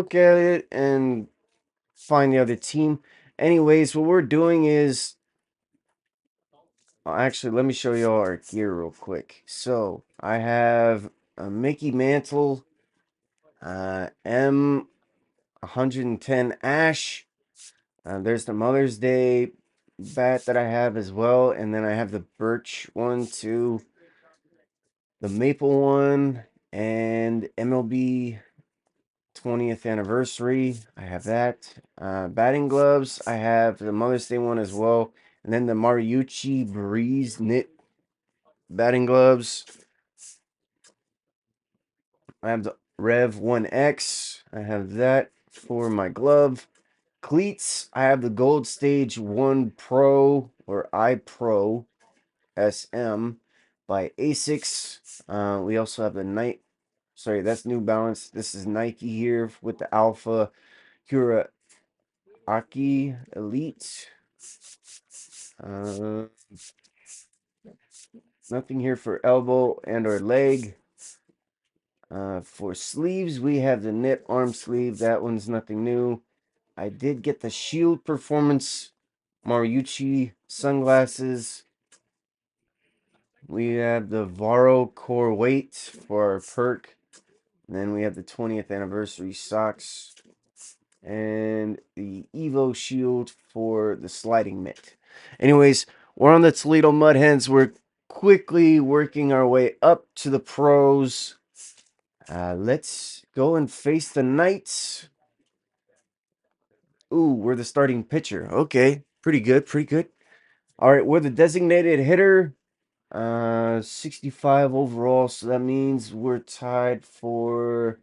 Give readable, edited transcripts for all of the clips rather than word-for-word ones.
look at it and find the other team. Anyways, what we're doing is actually, let me show you all our gear real quick. So I have a Mickey Mantle, M110 Ash. There's the Mother's Day bat that I have as well, and then I have the Birch one too, the Maple one, and MLB 20th anniversary. I have that. Batting gloves. I have the Mother's Day one as well, and then the Mariucci Breeze knit batting gloves. I have the Rev 1X. I have that for my glove. Cleats. I have the Gold Stage 1 Pro or iPro SM by Asics. We also have the that's New Balance. This is Nike here with the Alpha Hura Aki Elite. Nothing here for elbow and or leg. For sleeves, we have the knit arm sleeve. That one's nothing new. I did get the Shield Performance Mariucci sunglasses. We have the Varo Core Weight for our perk. And then we have the 20th anniversary socks. And the Evo Shield for the sliding mitt. Anyways, we're on the Toledo Mud Hens. We're quickly working our way up to the pros. Let's go and face the Knights. Ooh, we're the starting pitcher. Okay, pretty good, pretty good. All right, we're the designated hitter. 65 overall, so that means we're tied for.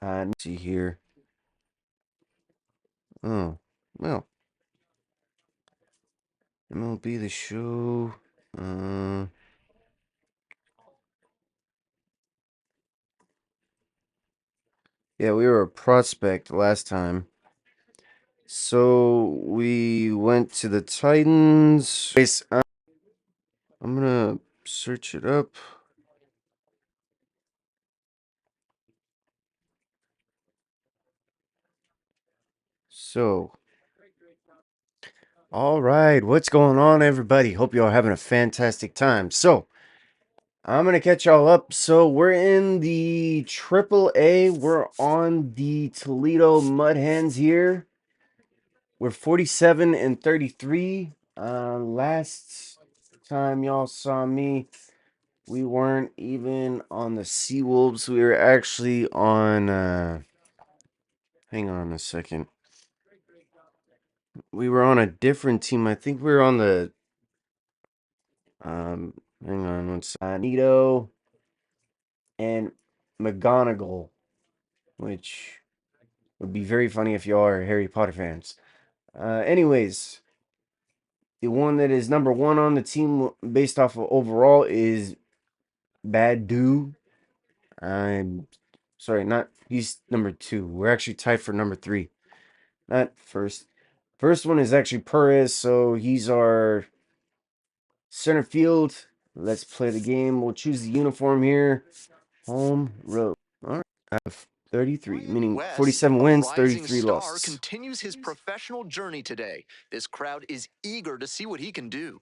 Let's see here. Oh, well, MLB The Show. Yeah, we were a prospect last time. So we went to the Titans. I'm gonna search it up. So, all right, what's going on, everybody? Hope y'all having a fantastic time. So, I'm gonna catch y'all up. So, we're in the Triple A. We're on the Toledo Mud Hens here. We're 47 and 33. Last time y'all saw me, we weren't even on the Seawolves. We were actually on. Hang on a second. We were on a different team. I think we were on the. Hang on one second. Nito and McGonagall, which would be very funny if you are Harry Potter fans. Anyways, the one that is number one on the team based off of overall is Badu. I'm sorry, not he's number two. We're actually tied for number three, not first. First one is actually Perez, so he's our center field. Let's play the game. We'll choose the uniform here. Home road. All right. I have 33, meaning 47 wins, 33 losses. Continues his professional journey today. This crowd is eager to see what he can do.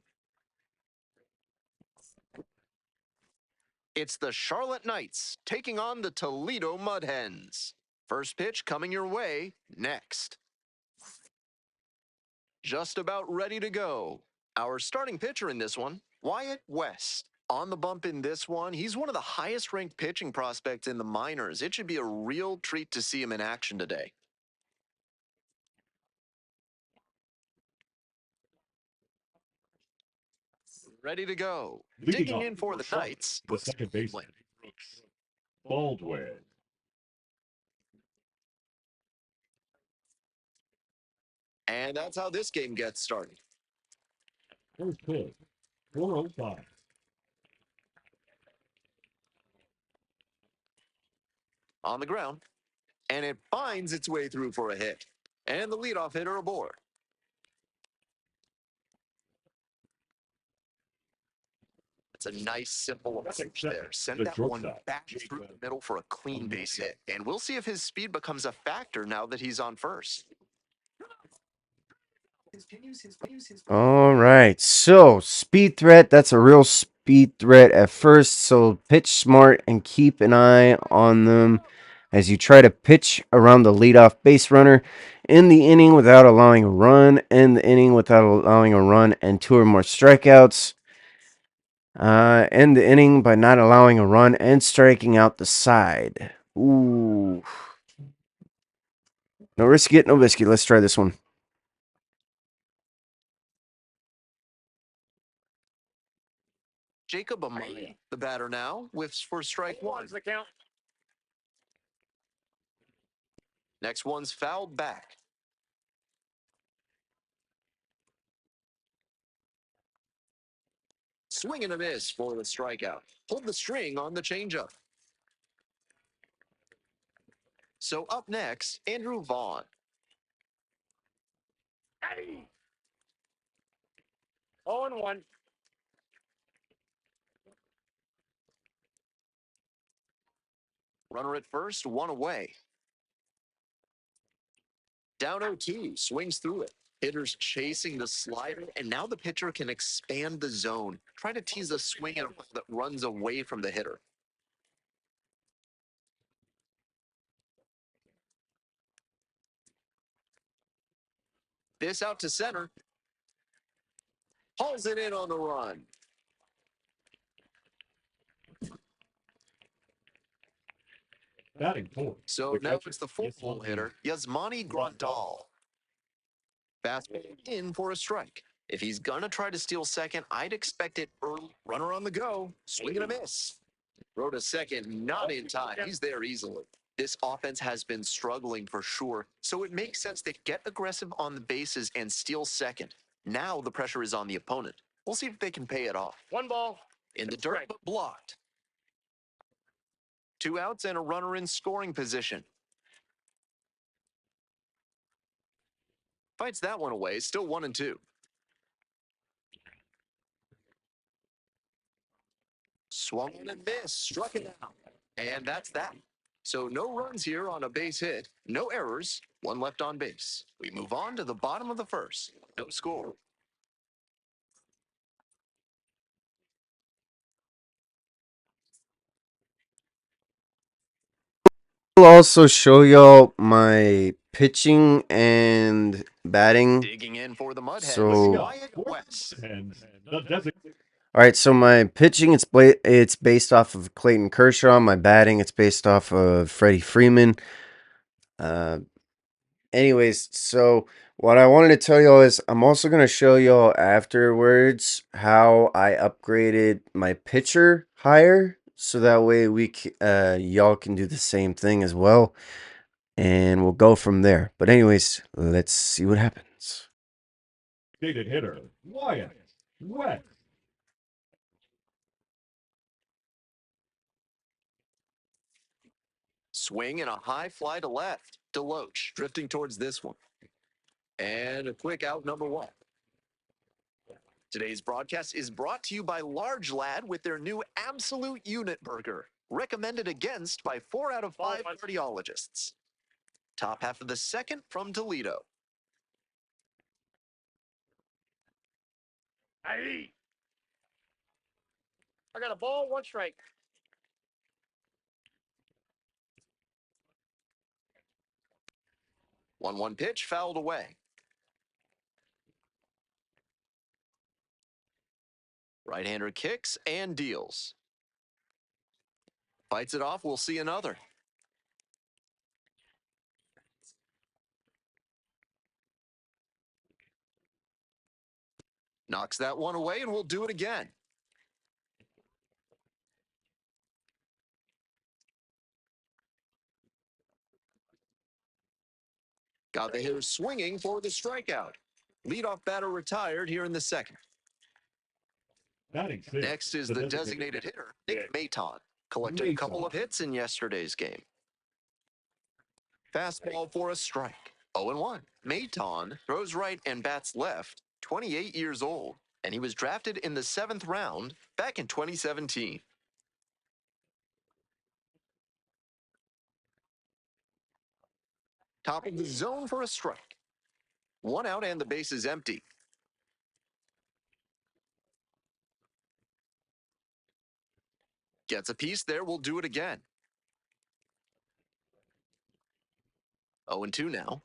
It's the Charlotte Knights taking on the Toledo Mud Hens. First pitch coming your way next. Just about ready to go. Our starting pitcher in this one, Wyatt West. On the bump in this one, he's one of the highest ranked pitching prospects in the minors. It should be a real treat to see him in action today. Ready to go. Digging in for the Knights. The second baseman, Brooks Baldwin. And that's how this game gets started. First pitch, 405. On the ground. And it finds its way through for a hit. And the leadoff hitter aboard. Let's It's a nice, simple approach there. Sent The that one shortstop, back through the middle for a clean base hit. And we'll see if his speed becomes a factor now that he's on first. All right. So, speed threat, that's a real speed threat at first. So, pitch smart and keep an eye on them as you try to pitch around the leadoff base runner in the inning without allowing a run, end the inning without allowing a run and two or more strikeouts. End the inning by not allowing a run and striking out the side. Ooh. No risk it, no biscuit. Let's try this one. Jacob Amaya, the batter now, whiffs for strike one. the count. Next one's fouled back. Swing and a miss for the strikeout. Pulled the string on the changeup. So up next, Andrew Vaughn. Hey. 0-1. Runner at first, one away. Down 0-2, swings through it. Hitters chasing the slider, and now the pitcher can expand the zone, trying to tease a swing at a ball that runs away from the hitter. This out to center. Hauls it in on the run. Batting fourth. So now it's the full hitter, Yasmani Grandal. Fastball in for a strike. If he's going to try to steal second, I'd expect it early. Runner on the go. Swing and a miss. Throw to second, not in time. He's there easily. This offense has been struggling for sure, so it makes sense to get aggressive on the bases and steal second. Now the pressure is on the opponent. We'll see if they can pay it off. 1 ball. In the dirt, but blocked. 2 outs and a runner in scoring position. Fights that one away, still 1-2. Swung and missed, struck it out. And that's that. So no runs here on a base hit, no errors, one left on base. We move on to the bottom of the first. No score. I'll also show y'all my pitching and batting. Digging in for the Mudheads. So, Wyatt West. And the designated. all right, so my pitching it's based off of Clayton Kershaw. My batting it's based off of Freddie Freeman. Anyways, so what I wanted to tell y'all is I'm also gonna show y'all afterwards how I upgraded my pitcher higher, so that way y'all can do the same thing as well, and we'll go from there. But anyways, let's see what happens. Designated hitter. Wyatt West. Swing and a high fly to left. Deloach drifting towards this one. And a quick out, number 1. Today's broadcast is brought to you by Large Lad with their new Absolute Unit Burger, recommended against by 4 out of 5 cardiologists. Top half of the second from Toledo. Hey. I got a ball, 1 strike. 1-1 pitch fouled away. Right-hander kicks and deals. Fights it off, we'll see another. Knocks that one away, and we'll do it again. Got the hitter swinging for the strikeout. Leadoff batter retired here in the second. Batting sixth. Next is the designated hitter, Nick Maton. Collected a couple of hits in yesterday's game. Fastball for a strike. 0-1. Maton throws right and bats left, 28 years old. and he was drafted in the 7th round back in 2017. Top of the zone for a strike. 1 out and the base is empty. Gets a piece there, we'll do it again. 0-2 now.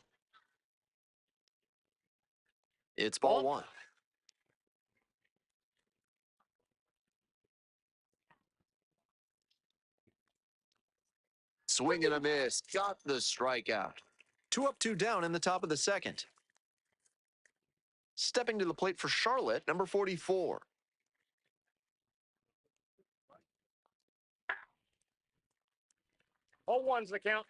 It's ball 1. Swing and a miss. Got the strikeout. 2 up, 2 down in the top of the 2nd. Stepping to the plate for Charlotte, number 44. All one's the count.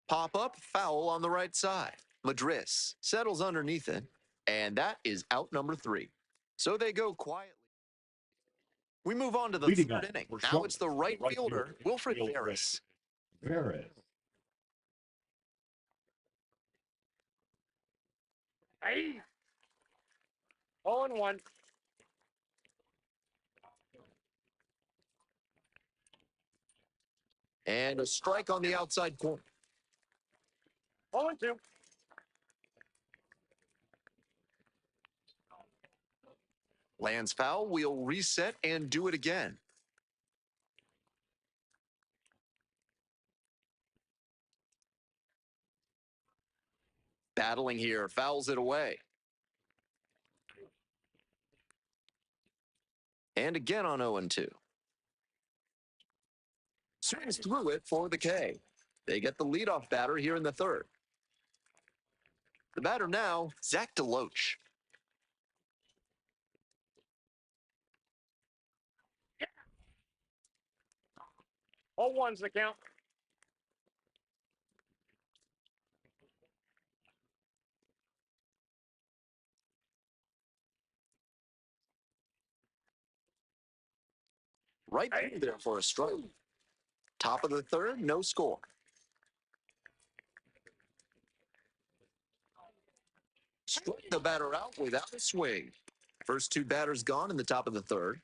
Pop up, foul on the right side. Madris settles underneath it, and that is out number 3. So they go quietly. We move on to the Leading 3rd up inning. for Now it's the Charlotte, right fielder, Wilfred Barris. Barris. Hey. 0-1. And a strike on the outside corner. 0-2. Lands foul, we'll reset and do it again. Battling here, fouls it away. And again on 0-2. Swings through it for the K. They get the leadoff batter here in the 3rd. The batter now, Zach DeLoach. All one's the count. Right through there for a strike. Top of the 3rd, no score. Struck the batter out without a swing. First 2 batters gone in the top of the 3rd.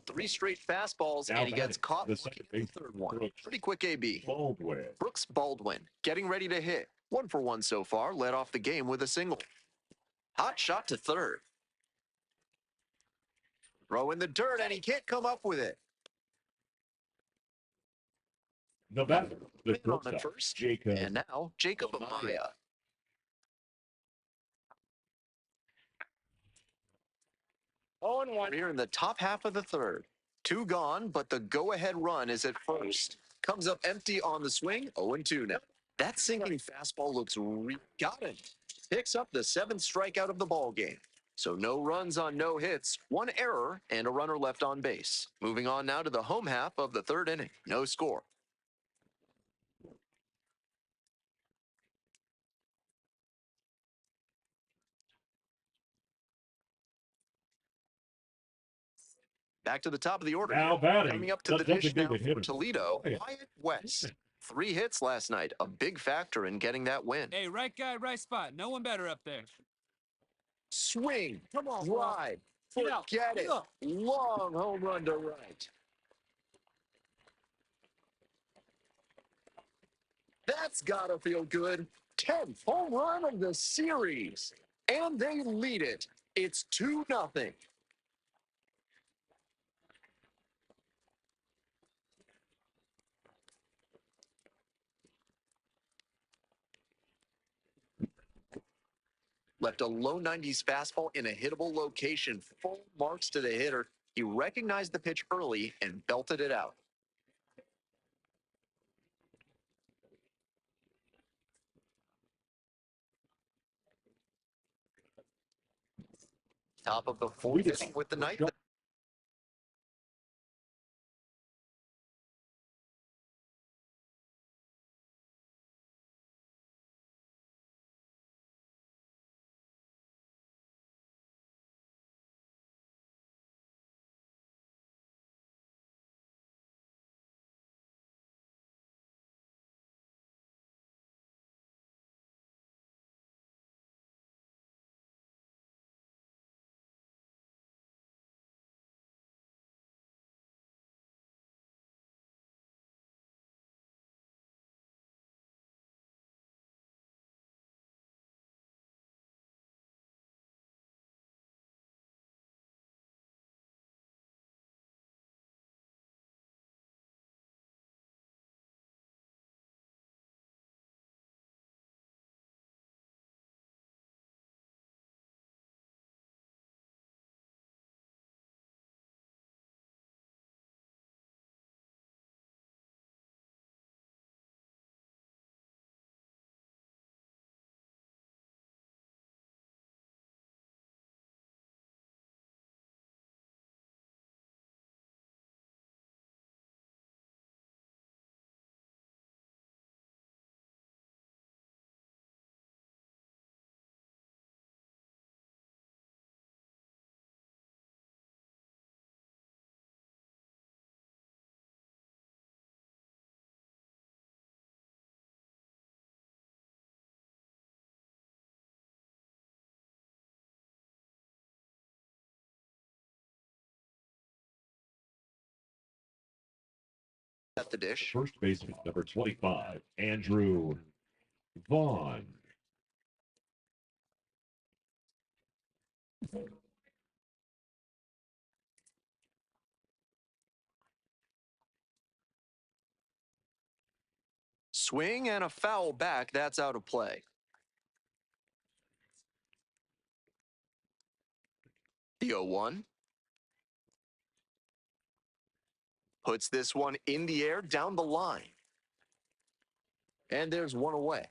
3 straight fastballs, Now and he gets batting, caught the looking second at the baseman, 3rd one. Brooks Pretty quick AB. Baldwin. Brooks Baldwin getting ready to hit. 1 for 1 so far, led off the game with a single. Hot shot to 3rd. Throw in the dirt, and he can't come up with it. The batter, the Man on at shortstop, first. Jacob. And now, Jacob Amaya. One. Here in the top half of the 3rd. 2 gone, but the go-ahead run is at first. Comes up empty on the swing, 0-2 now. That sinking fastball looks got him. Picks up the 7th strikeout of the ball game. So no runs on no hits, 1 error, and a runner left on base. Moving on now to the home half of the 3rd inning. No score. Back to the top of the order. Now batting, Coming up to the the dish now designated for hitter, Toledo, Wyatt Wyatt West. 3 hits last night, a big factor in getting that win. Hey, right guy, right spot. No one better up there. Swing, Come on, drive, Get out. forget Get it. up. Long home run to right. That's gotta feel good. 10th home run of the series. And they lead it. It's 2-0. Left a low 90s fastball in a hittable location. Full marks to the hitter. He recognized the pitch early and belted it out. Top of the 4th inning with the ninth. at the dish. First baseman, number 25, Andrew Vaughn. Swing and a foul back. That's out of play. The 0-1. Puts this one in the air down the line. And there's one away.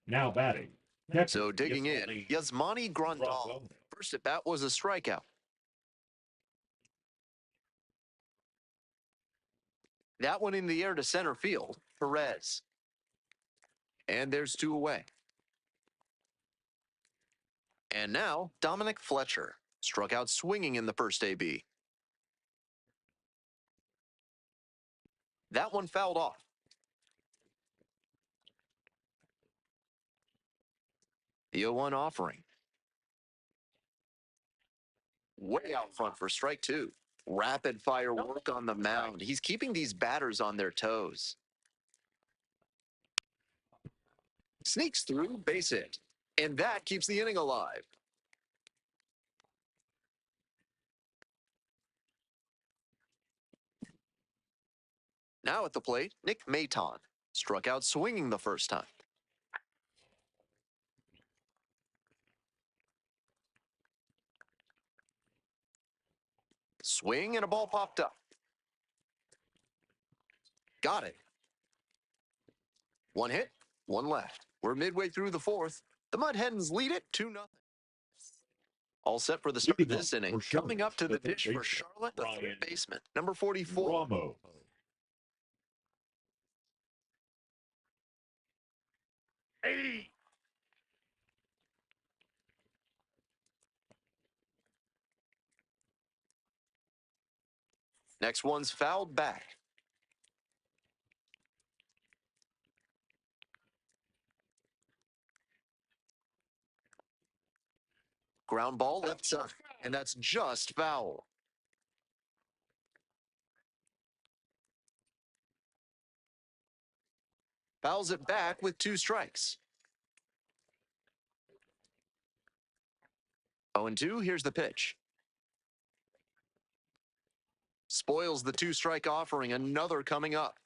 Now batting. Catcher, So digging in, Yasmani Grandal. First at bat was a strikeout. That one in the air to center field. Perez. And there's two away. And now, Dominic Fletcher. Struck out swinging in the first AB. That one fouled off. The 0-1 offering. Way out front for strike two. Rapid fire work on the mound. He's keeping these batters on their toes. Sneaks through, base hit. And that keeps the inning alive. Now at the plate, Nick Mantle. Struck out swinging the first time. Swing and a ball popped up. Got it. One hit, one left. We're midway through the fourth. The Mud Hens lead it 2-0. All set for the start of this inning. Coming up to the dish for Charlotte, the third baseman, number 44. Ramos. Hey. Next one's fouled back. Ground ball left side, and that's just foul. Fouls it back with 2 strikes. 0-2, here's the pitch. Spoils the 2-strike offering, another coming up.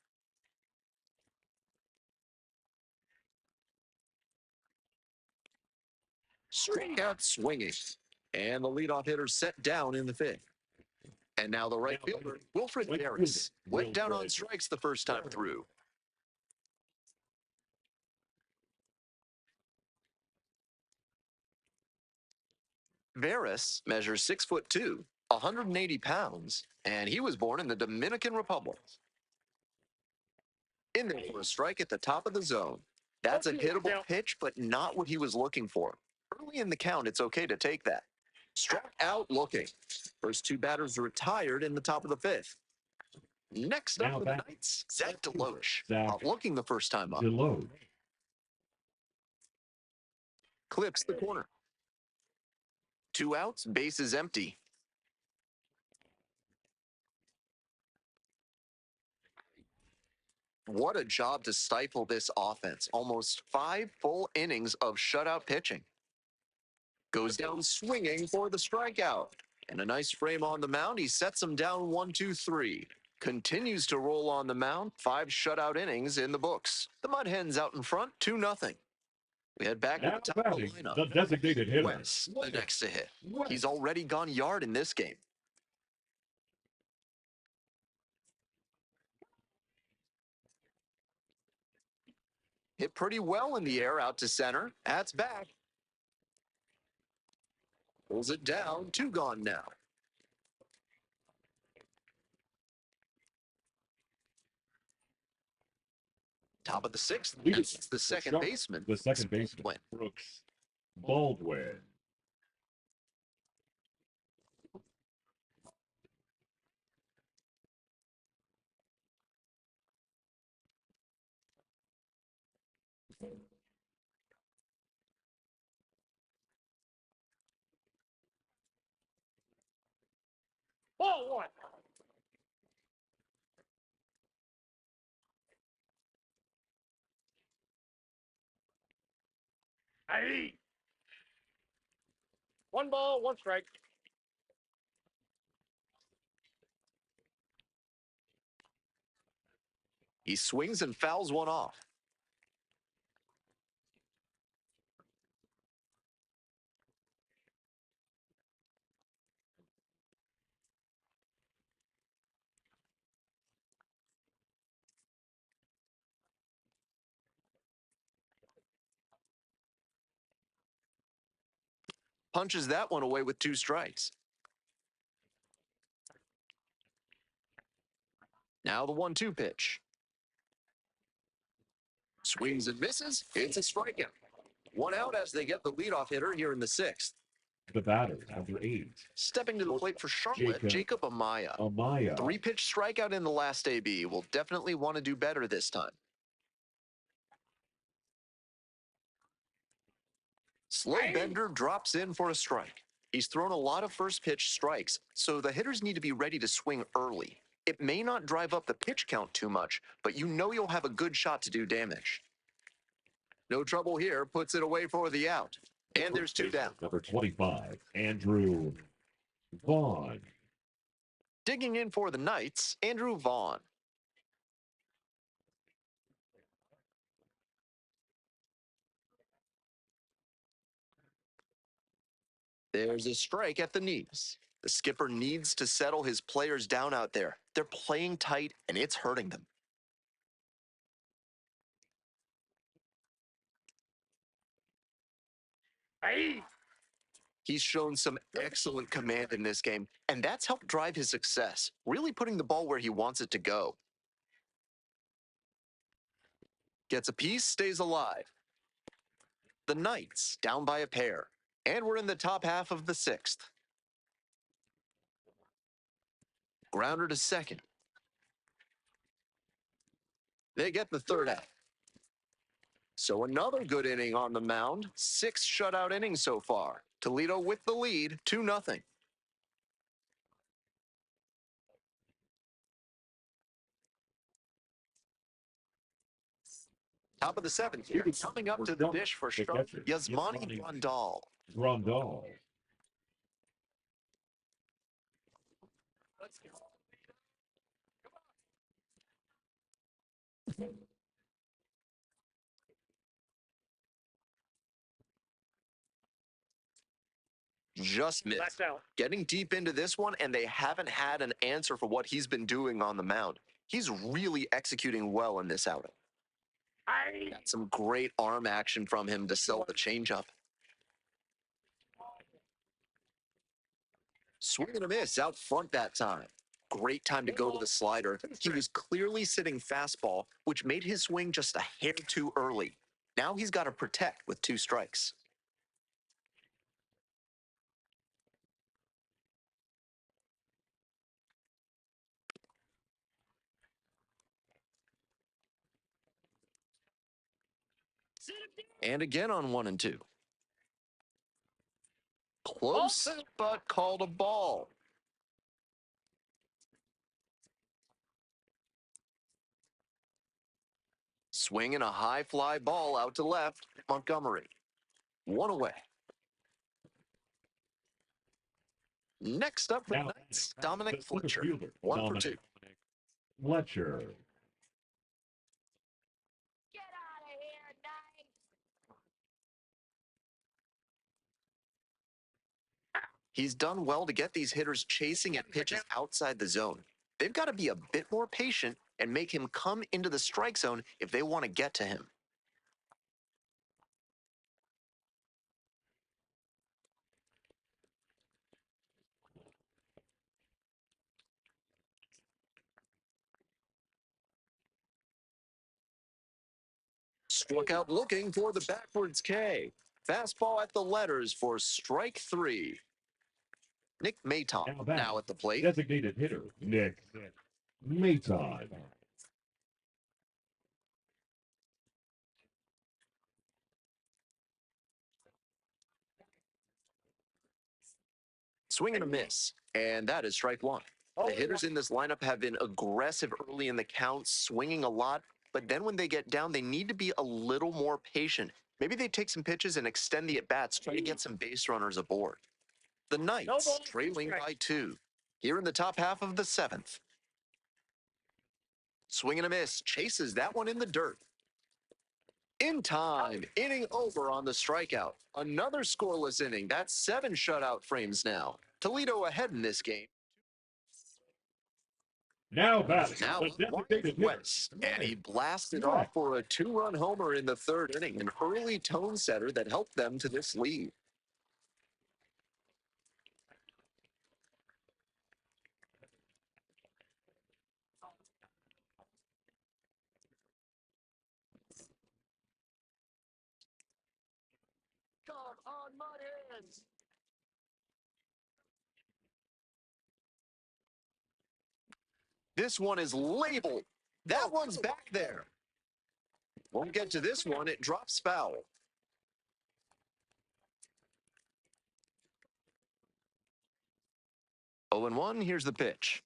Straight out swinging. And the leadoff hitter set down in the 5th. And now the right fielder, Wilfred Harris, went down on strikes the first time through. Varys measures 6'2", 180 pounds, and he was born in the Dominican Republic. In there for a strike at the top of the zone. That's a hittable pitch, but not what he was looking for. Early in the count, it's okay to take that. Struck out looking. First 2 batters retired in the top of the 5th. Next up for the Knights, Zach Deloach. Not looking the first time up. Deloach. Clips the corner. 2 outs, base is empty. What a job to stifle this offense. Almost 5 full innings of shutout pitching. Goes down swinging for the strikeout. And a nice frame on the mound. He sets him down 1-2-3. Continues to roll on the mound. 5 shutout innings in the books. The Mud Hens out in front, 2-0. We head back to the top of the lineup. The designated hitter. Wes, the next to hit. He's already gone yard in this game. Hit pretty well in the air out to center. That's back. Pulls it down. 2 gone now. Top of the 6th. And it's the second baseman. The second baseman, Brooks Baldwin. Ball one. Hey. One ball, one strike. He swings and fouls one off. Punches that one away with 2 strikes. Now the 1-2 pitch. Swings and misses. It's a strikeout. 1 out as they get the leadoff hitter here in the 6th. The batter, number 8. Stepping to the plate for Charlotte, Jacob Amaya. Amaya. 3-pitch strikeout in the last AB. Will definitely want to do better this time. Slow bender drops in for a strike. He's thrown a lot of first pitch strikes, so the hitters need to be ready to swing early. It may not drive up the pitch count too much, but you know you'll have a good shot to do damage. No trouble here, puts it away for the out. And there's 2 down. Number 25, Andrew Vaughn. Digging in for the Knights, Andrew Vaughn. There's a strike at the knees. The skipper needs to settle his players down out there. They're playing tight, and it's hurting them. Hey. He's shown some excellent command in this game, and that's helped drive his success, really putting the ball where he wants it to go. Gets a piece, stays alive. The Knights down by a pair, and we're in the top half of the 6th. Grounder to second. They get the 3rd out. So another good inning on the mound. 6 shutout innings so far. Toledo with the lead, 2-0. Top of the 7th here. Coming up to the dish for Yasmani Rondal. Rondal. Let's go. Just missed. Last out. Getting deep into this one, and they haven't had an answer for what he's been doing on the mound. He's really executing well in this outing. Hey. Got some great arm action from him to sell the changeup. Swing and a miss out front that time. Great time to go to the slider. He was clearly sitting fastball, which made his swing just a hair too early. Now he's got to protect with 2 strikes. And again on 1 and 2. Close, but called a ball. Swinging a high fly ball out to left. Montgomery. 1 away. Next up for the Knights, Dominic Fletcher. 1 for 2. Fletcher. Get out of here, Knight. He's done well to get these hitters chasing at pitches outside the zone. They've got to be a bit more patient and make him come into the strike zone if they want to get to him. Struck out looking for the backwards K. Fastball at the letters for strike 3. Nick Maton now at the plate. Designated hitter, Nick Maton. Swing and a miss. And that is strike 1. The hitters in this lineup have been aggressive early in the count, swinging a lot, but then when they get down, they need to be a little more patient. Maybe they take some pitches and extend the at-bats, try to get some base runners aboard. The Knights trailing by 2. Here in the top half of the 7th. Swing and a miss, chases that one in the dirt. In time, inning over on the strikeout. Another scoreless inning. That's 7 shutout frames now. Toledo ahead in this game. Now batting, Now the up designated hitter, West, and he blasted off for a 2-run homer in the 3rd inning, an early tone setter that helped them to this lead. Come on, mud hands. This one is labeled. That one's back there. Won't get to this one. It drops foul. 0-1. Here's the pitch.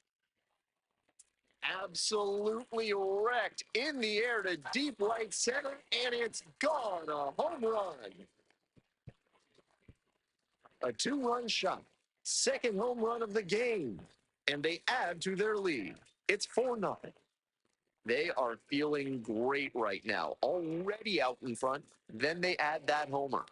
Absolutely wrecked in the air to deep right center, and it's gone. A home run. A 2-run shot. Second home run of the game. And they add to their lead. It's 4-0. They are feeling great right now. Already out in front. Then they add that homer.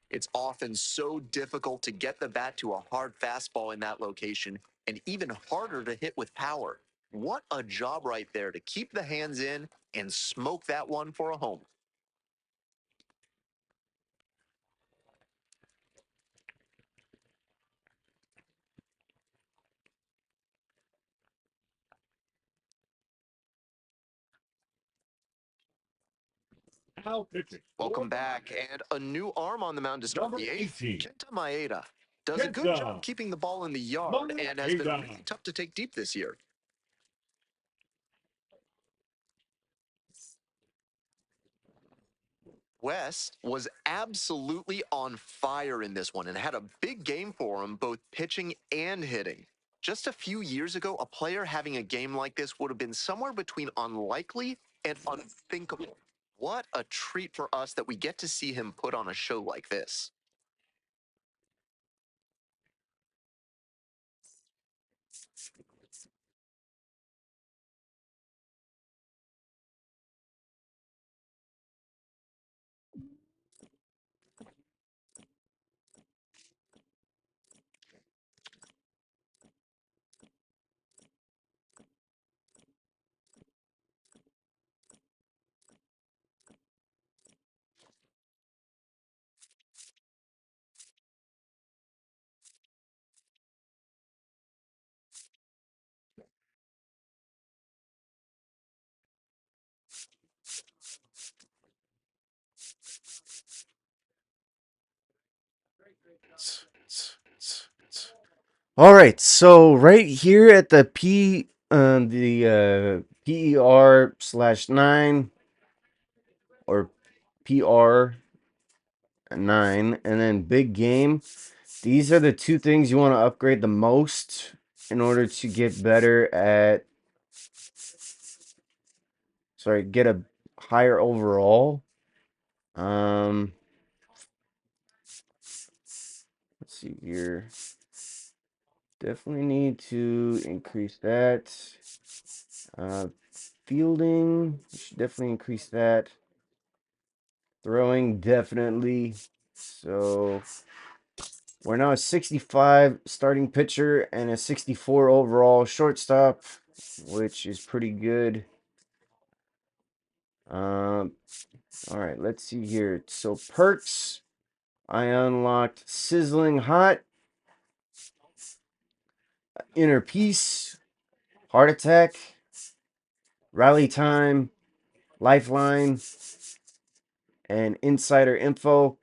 It's often so difficult to get the bat to a hard fastball in that location, and even harder to hit with power. What a job right there to keep the hands in and smoke that one for a home. now pitching. Welcome back, and a new arm on the mound to start Number the 8th. 18. Kenta Maeda does a good Kenta job keeping the ball in the yard and has been Maeda. really tough to take deep this year. West was absolutely on fire in this one and had a big game for him, both pitching and hitting. Just a few years ago, a player having a game like this would have been somewhere between unlikely and unthinkable. What a treat for us that we get to see him put on a show like this. All right, so right here at the PER/9 or PR9, and then big game. These are the two things you want to upgrade the most in order to get better at, get a higher overall. Let's see here. Definitely need to increase that. Fielding, we should definitely increase that. Throwing, definitely. So we're now a 65 starting pitcher and a 64 overall shortstop, which is pretty good. All right, let's see here. So perks, I unlocked Sizzling Hot, Inner Peace, Heart Attack, Rally Time, Lifeline, and Insider Info.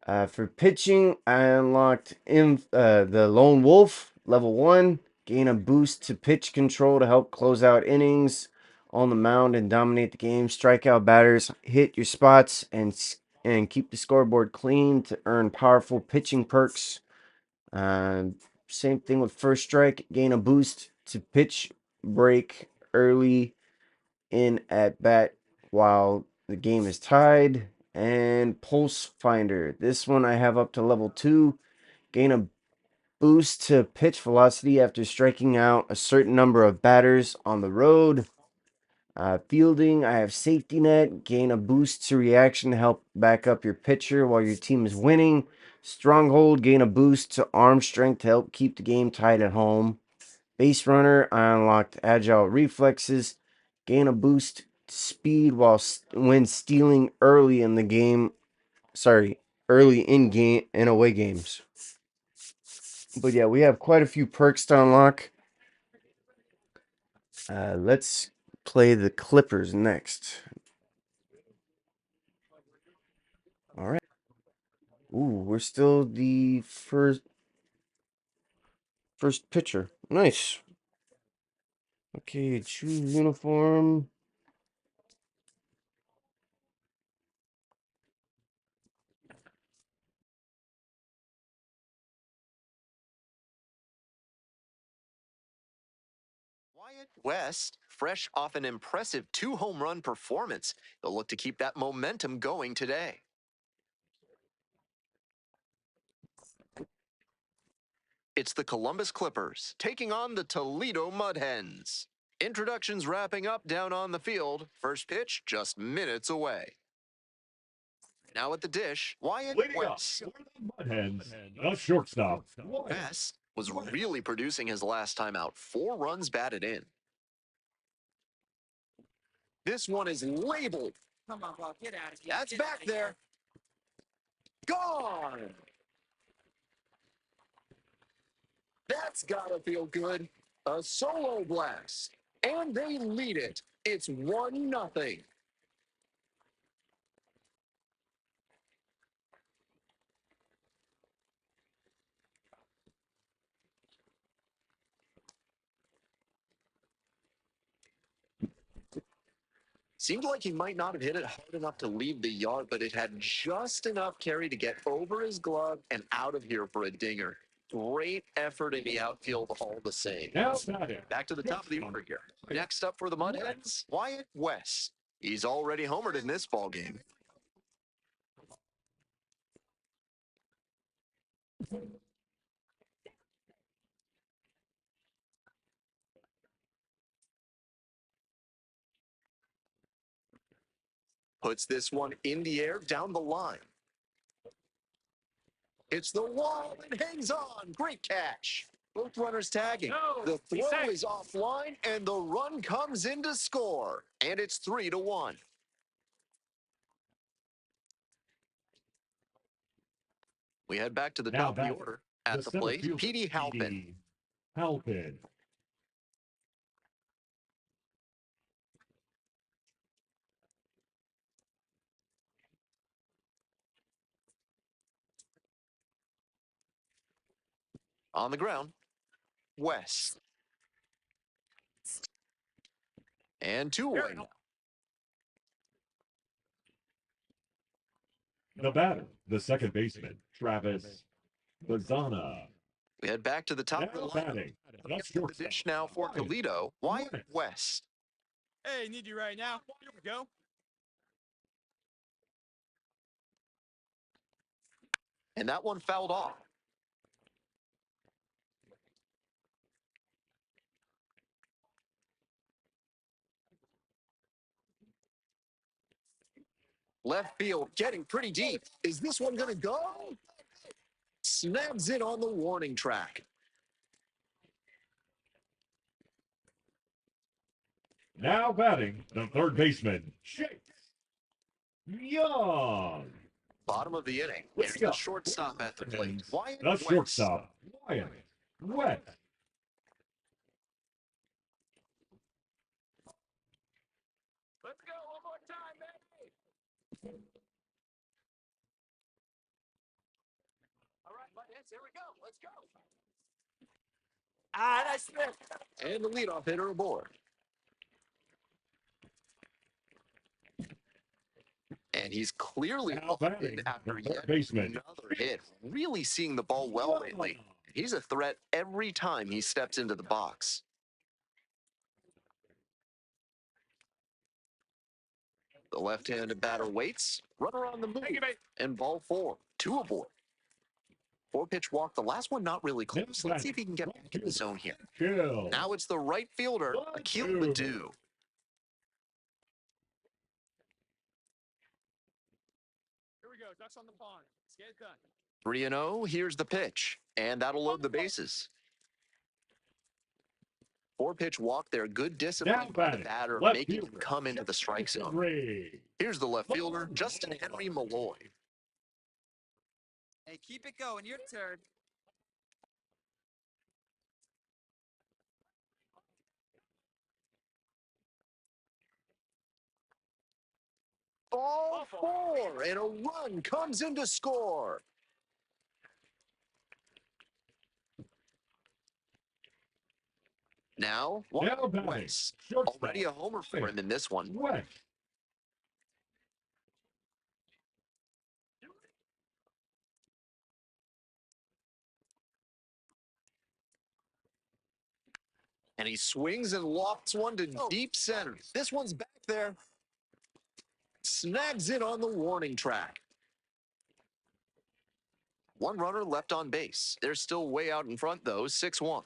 For pitching, I unlocked the Lone Wolf, level 1. Gain a boost to pitch control to help close out innings on the mound and dominate the game. Strike out batters, hit your spots, and and keep the scoreboard clean to earn powerful pitching perks. Same thing with first strike. Gain a boost to pitch break early in at bat while the game is tied. And Pulse Finder. This one I have up to level 2. Gain a boost to pitch velocity after striking out a certain number of batters on the road. Fielding, I have Safety Net. Gain a boost to reaction to help back up your pitcher while your team is winning. Stronghold, gain a boost to arm strength to help keep the game tight at home. Base Runner, I unlocked Agile Reflexes. Gain a boost to speed when stealing early in the game. Sorry, early in game and away games. But yeah, we have quite a few perks to unlock. Let's play the Clippers next. All right. Ooh, we're still the first pitcher. Nice. Okay, choose uniform. Wyatt West, fresh off an impressive 2-home run performance, they'll look to keep that momentum going today. It's the Columbus Clippers taking on the Toledo Mud Hens. Introductions wrapping up down on the field. First pitch just minutes away. Now at the dish, Wyatt Leading up West. for the Mud Hens, a shortstop. West was really producing his last time out. 4 runs batted in. This one is labeled. Come on, ball, get out of here. That's Get back outta here. there. Gone. That's gotta feel good. A solo blast. And they lead it. It's 1-0. Seemed like he might not have hit it hard enough to leave the yard, but it had just enough carry to get over his glove and out of here for a dinger. Great effort in the outfield all the same. Now batting. Back to the top of the order here. Next up for the Mud Hens, Wyatt West. He's already homered in this ball game. Puts this one in the air down the line. It's the wall and hangs on. Great catch. Both runners tagging. No, The he's throw safe. is offline, and the run comes in to score. And it's 3-1. We head back to the Now top of the batting. order. At the center plate, fielder, Petey Halpin. Petey Halpin. On the ground, West. And 2 away now. The batter, the second baseman, Travis Bazana. We head back to the top of the Now line. batting. The The shortstop, dish now for Wyatt Toledo, Wyatt West. Hey, need you right now. Here we go. And that one fouled off. Left field getting pretty deep. Is this one going to go? Snags it on the warning track. Now batting, the third baseman, Chase Young. Bottom of the inning. Let's Here's go. the shortstop at the plate. Wyatt The West. shortstop, Wyatt West. Let's go one more time, baby. All right, buddies, here we go. Let's go. Ah, nice hit. And the leadoff hitter aboard. And he's clearly Now batting, after the yet third baseman. another hit. Really seeing the ball well lately. He's a threat every time he steps into the box. The left-handed batter waits. Runner on the move. And ball 4. 2 aboard. 4-pitch walk. The last one not really close. Let's see if he can get back in the zone here. Chill. Now it's the right fielder, Akil Baddoo. Here we go. Ducks on the pond. Let's get it done. 3-0. Here's the pitch. And that'll load the bases. 4-pitch walk there. Good discipline by the batter, making him come into the strike zone. Here's the left fielder, Justin Henry Malloy. Hey, keep it going. Your turn. Ball 4, and a run comes in to score. Now West. Already a homer for him in this one. West. And he swings and lofts one to deep center. This one's back there. Snags it on the warning track. One runner left on base. They're still way out in front, though, 6-1.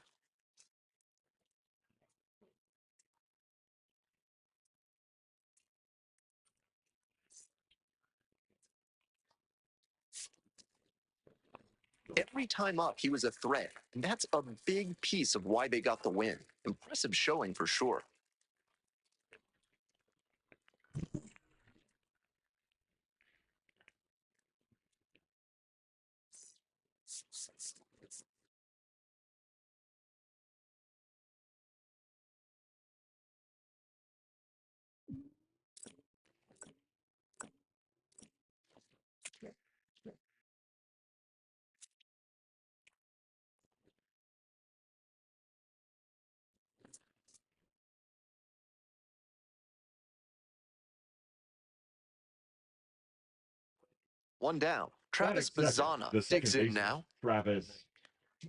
Every time up, he was a threat. And that's a big piece of why they got the win. Impressive showing for sure. One down. Travis Bazzana digs in now. Travis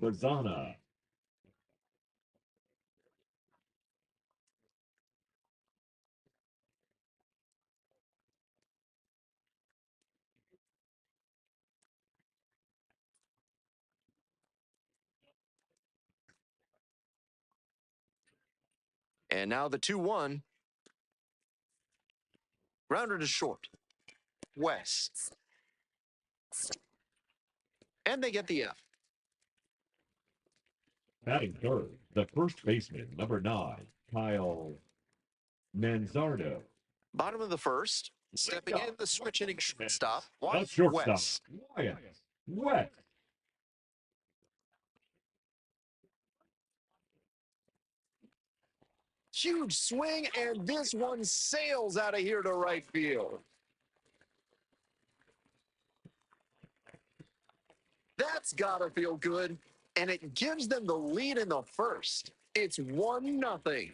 Bazzana. And now the 2-1. Grounder to short. West. And they get the F. Batting third, the first baseman, number 9, Kyle Manzardo. Bottom of the first. Stepping in, the switch hitting shortstop. That's shortstop. West. Wyatt West. Huge swing, and this one sails out of here to right field. That's gotta feel good, and it gives them the lead in the first. It's 1-0.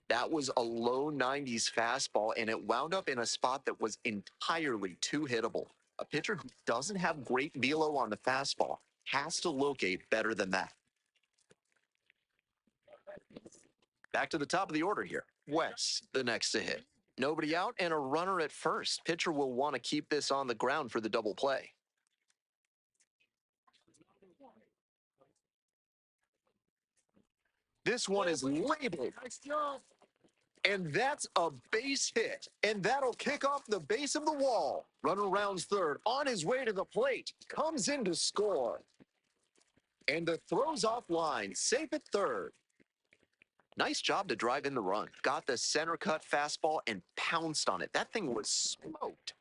That was a low 90s fastball, and it wound up in a spot that was entirely too hittable. A pitcher who doesn't have great velo on the fastball has to locate better than that. Back to the top of the order here. West, the next to hit. Nobody out and a runner at first. Pitcher will want to keep this on the ground for the double play. This one is labeled. Nice job. And that's a base hit. And that'll kick off the base of the wall. Runner rounds third, on his way to the plate. Comes in to score. And the throw's offline, safe at third. Nice job to drive in the run. Got the center cut fastball and pounced on it. That thing was smoked.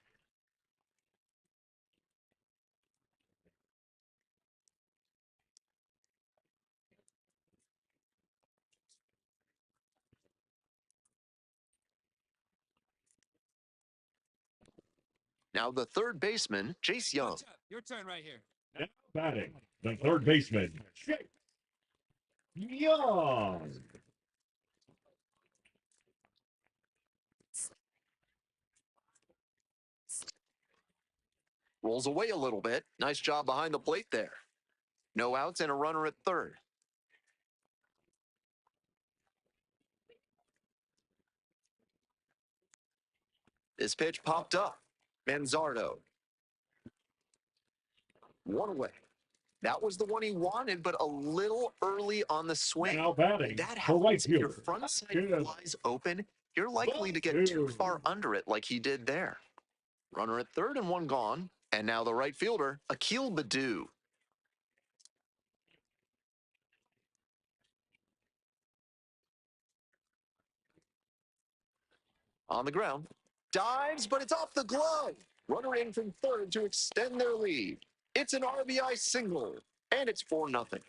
Now the third baseman, Chase Young. Your turn right here. Now batting, the third baseman, Chase Young. Rolls away a little bit. Nice job behind the plate there. No outs and a runner at third. This pitch popped up. Manzardo. One away. That was the one he wanted, but a little early on the swing. Now batting, That the right happens if your fielder, front side Jim. flies open. You're likely to get too far under it like he did there. Runner at third and one gone. And now the right fielder, Akil Baddoo. On the ground. Dives, but it's off the glove. Runner in from third to extend their lead. It's an RBI single, and it's 4-0.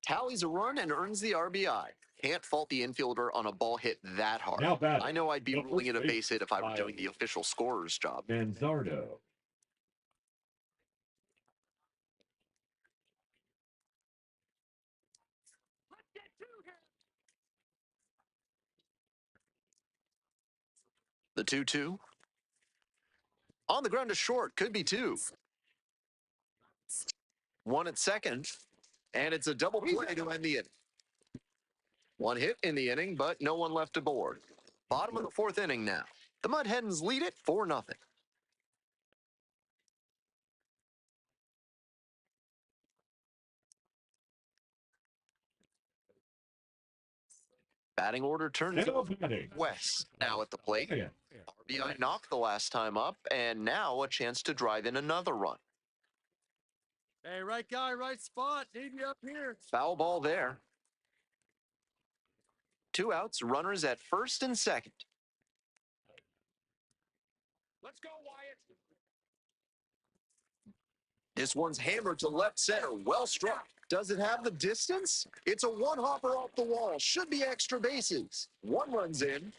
Tallies a run and earns the RBI. Can't fault the infielder on a ball hit that hard. Now batting, I know I'd be the ruling it a first base hit if I were base doing the official scorer's job. Manzardo. Let's get two here. The 2-2. On the ground to short. Could be two. One at second. And it's a double play to end the inning. One hit in the inning, but no one left aboard. Bottom of the fourth inning now. The Mud Hens lead it 4-0. Batting order turns Now batting, West. Now at the plate. yeah. RBI knocked the last time up, and now a chance to drive in another run. Hey, right guy, right spot. Need you up here. Foul ball there. Two outs, runners at first and second. Let's go, Wyatt. This one's hammered to left center. Well struck. Does it have the distance? It's a one-hopper off the wall. Should be extra bases. One runs in.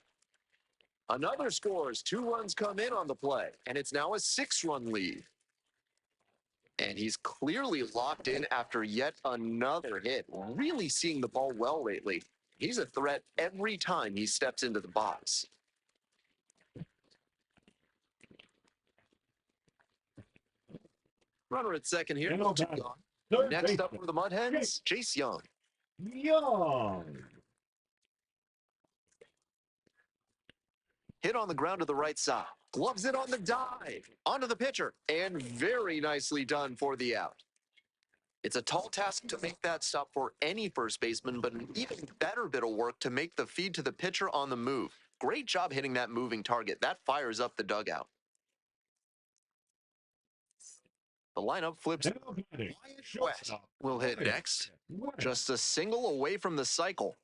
Another scores. Two runs come in on the play, and it's now a 6-run lead. And he's clearly locked in after yet another hit. Really seeing the ball well lately. He's a threat every time he steps into the box. Runner at second here. Now batting, Young. third Next up baseman, for the Mud Hens, Chase Young. Young. Hit on the ground to the right side. Gloves it on the dive. Onto the pitcher. And very nicely done for the out. It's a tall task to make that stop for any first baseman, but an even better bit of work to make the feed to the pitcher on the move. Great job hitting that moving target. That fires up the dugout. The lineup flips. Now batting, Wyatt West shortstop, will hit Wyatt next. West. Just a single away from the cycle.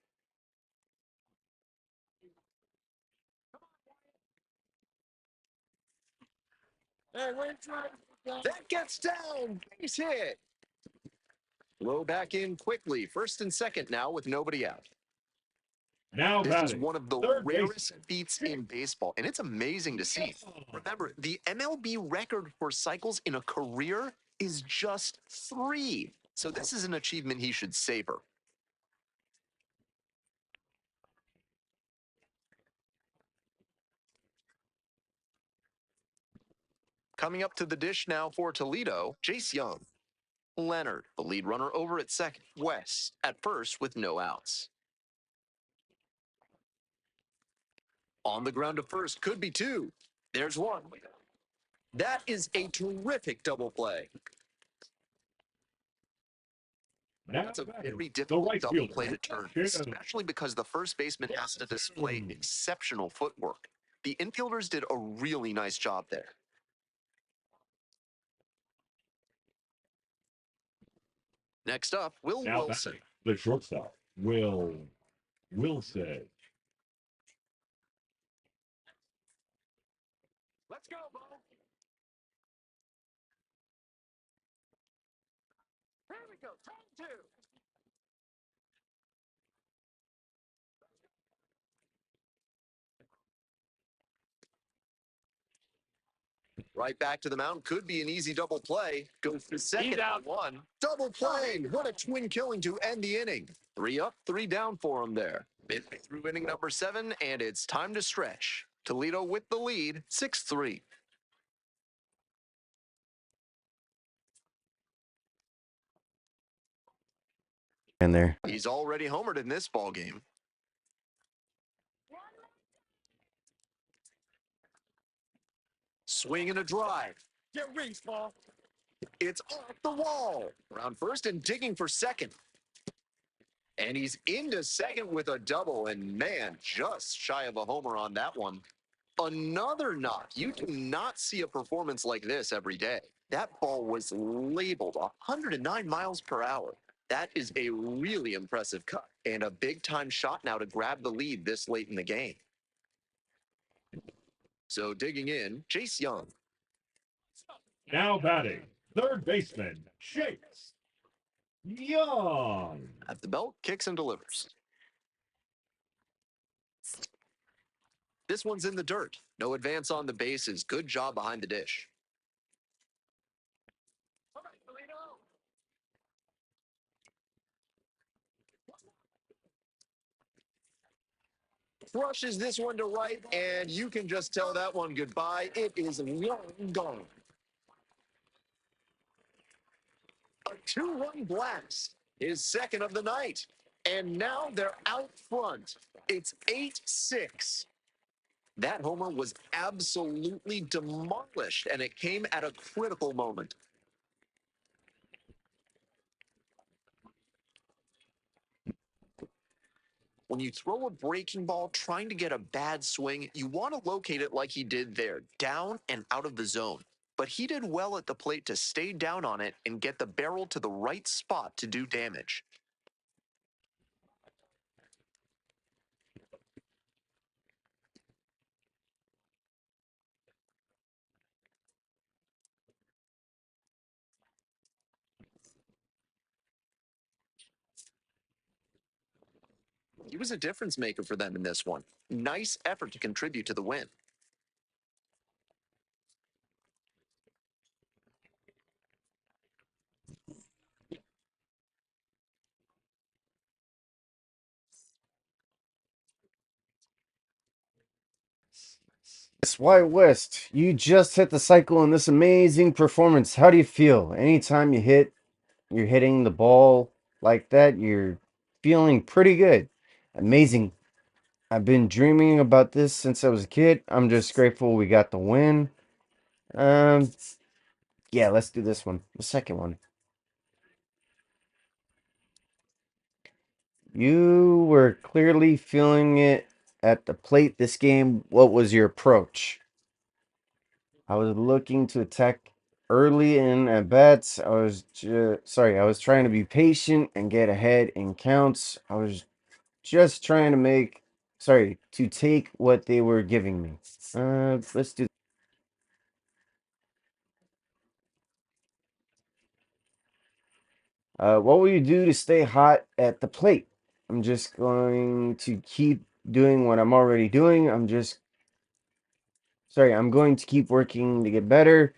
Hey, wait, try. That gets down. Base hit. Low back in quickly. First and second now with nobody out. Now This is batting, one of the third rarest baseman, feats in baseball, and it's amazing to see. Remember, the MLB record for cycles in a career is just 3. So this is an achievement he should savor. Coming up to the dish now for Toledo, Chase Young. Leonard, the lead runner over at second. West at first with no outs. On the ground to first, could be two. There's one. That is a terrific double play. Now That's a batting, very the difficult right double fielder, play to turn, Jim. especially because the first baseman has to display exceptional footwork. The infielders did a really nice job there. Next up, Will Now Wilson. batting, the shortstop, Wilson. Let's go, Bo. Here we go. Turn 2. Right back to the mound. Could be an easy double play. Goes to second. He's out. One. Double play. What a twin killing to end the inning. 3 up, 3 down for him there. Midway through inning number 7, and it's time to stretch. Toledo with the lead, 6-3. In there. He's already homered in this ball game. Swing and a drive. Get rings, ball. It's off the wall. Around first and digging for second. And he's into second with a double. And man, just shy of a homer on that one. Another knock. You do not see a performance like this every day. That ball was labeled 109 miles per hour. That is a really impressive cut and a big time shot now to grab the lead this late in the game. So digging in, Chase Young. Now batting, third baseman, Chase Young. At the belt, kicks and delivers. This one's in the dirt. No advance on the bases. Good job behind the dish. Rushes this one to right, and you can just tell that one goodbye. It is long gone. A 2-run blast, his second of the night. And now they're out front. It's 8-6. That homer was absolutely demolished, and it came at a critical moment. When you throw a breaking ball trying to get a bad swing, you want to locate it like he did there, down and out of the zone. But he did well at the plate to stay down on it and get the barrel to the right spot to do damage. He was a difference maker for them in this one. Nice effort to contribute to the win. Yes, Why West, you just hit the cycle in this amazing performance. How do you feel? Anytime you're hitting the ball like that, you're feeling pretty good. Amazing. I've been dreaming about this since I was a kid. I'm just grateful we got the win. Um, yeah, let's do this one. The second one. You were clearly feeling it at the plate this game. What was your approach? I was looking to attack early in at bats. I was trying to be patient and get ahead in counts. I was just trying to to take what they were giving me. Let's do. What will you do to stay hot at the plate? I'm just going to keep doing what I'm already doing. I'm going to keep working to get better.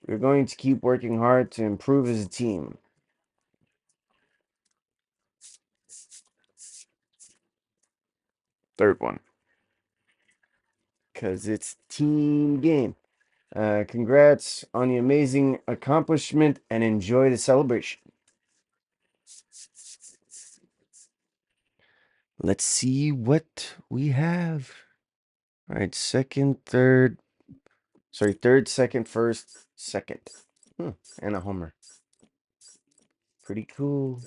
We're going to keep working hard to improve as a team. Third one. Because it's team game. Congrats on the amazing accomplishment and enjoy the celebration. Let's see what we have. All right, third, second, first, second. And a homer. Pretty cool.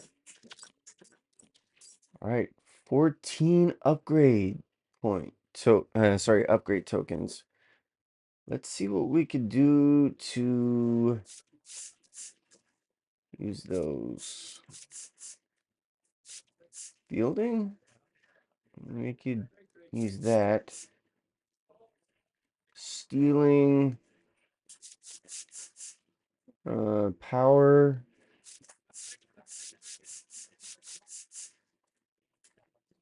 All right, 14 upgrade upgrade tokens. Let's see what we could do to use those. Fielding? We could use that. Stealing. Power.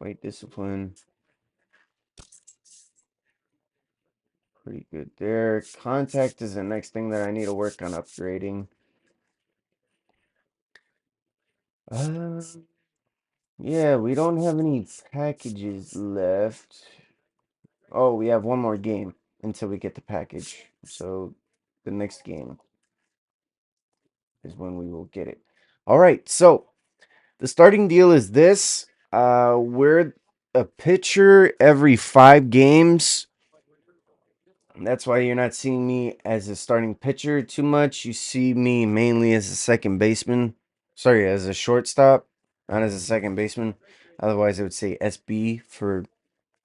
Weight discipline. pretty good there. Contact is the next thing that I need to work on upgrading. Yeah, we don't have any packages left. Oh, we have one more game until we get the package. So the next game is when we will get it. All right, so the starting deal is this. We're a pitcher every 5 games. That's why you're not seeing me as a starting pitcher too much. You see me mainly as a second baseman. Sorry, as a shortstop, not as a second baseman. Otherwise, I would say SB for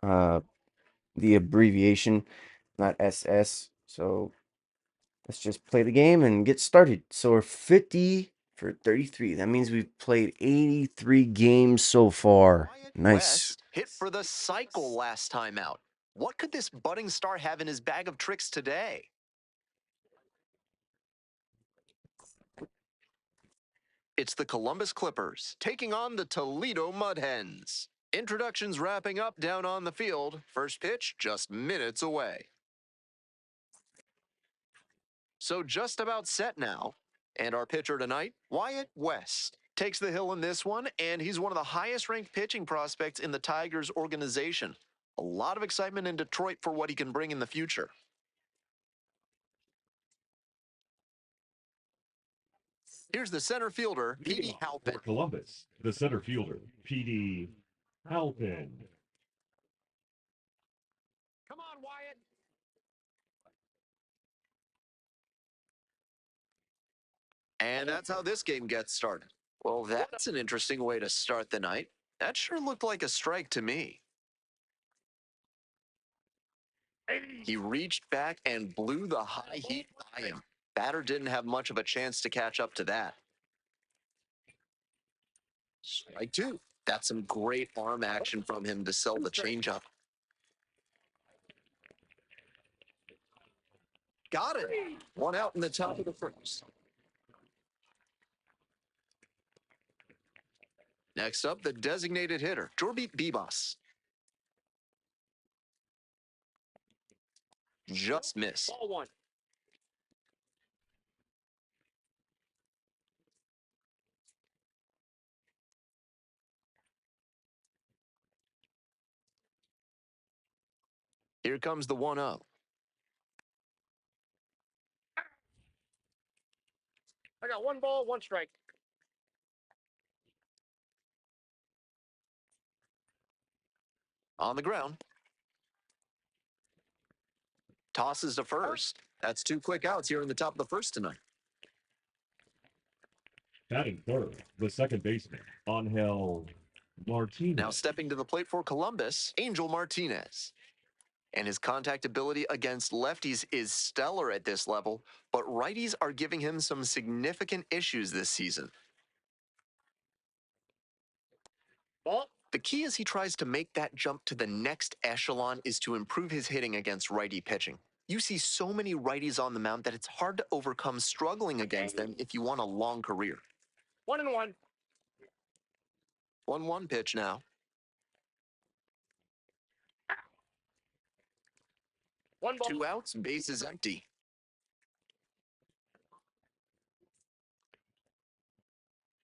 uh, the abbreviation, not SS. So let's just play the game and get started. So we're 50 for 33. That means we've played 83 games so far. Wyatt Nice. West hit for the cycle last time out. What could this budding star have in his bag of tricks today? It's the Columbus Clippers taking on the Toledo Mud Hens. Introductions wrapping up down on the field. First pitch just minutes away. So just about set now. And our pitcher tonight, Wyatt West, takes the hill in this one, and he's one of the highest ranked pitching prospects in the Tigers organization. A lot of excitement in Detroit for what he can bring in the future. Here's the center fielder, Leading Petey off Halpin. for Columbus, the center fielder, P.D. Halpin. Come on, Wyatt. And that's how this game gets started. Well, that's an interesting way to start the night. That sure looked like a strike to me. He reached back and blew the high heat by him. Batter didn't have much of a chance to catch up to that. Strike two. That's some great arm action from him to sell the changeup. Got it. One out in the top of the first. Next up, the designated hitter, Jorbeat Bibas. Just miss. Ball one. Here comes the 1-0. I got 1 ball, 1 strike. On the ground. Tosses to first. That's 2 quick outs here in the top of the first tonight. Batting third, the second baseman, Angel Martinez. Now stepping to the plate for Columbus, Angel Martinez. And his contact ability against lefties is stellar at this level, but righties are giving him some significant issues this season. Ball. The key as he tries to make that jump to the next echelon is to improve his hitting against righty pitching. You see so many righties on the mound that it's hard to overcome struggling against them if you want a long career. 1-1. 1-1 pitch now. 1 ball. 2 outs, bases empty.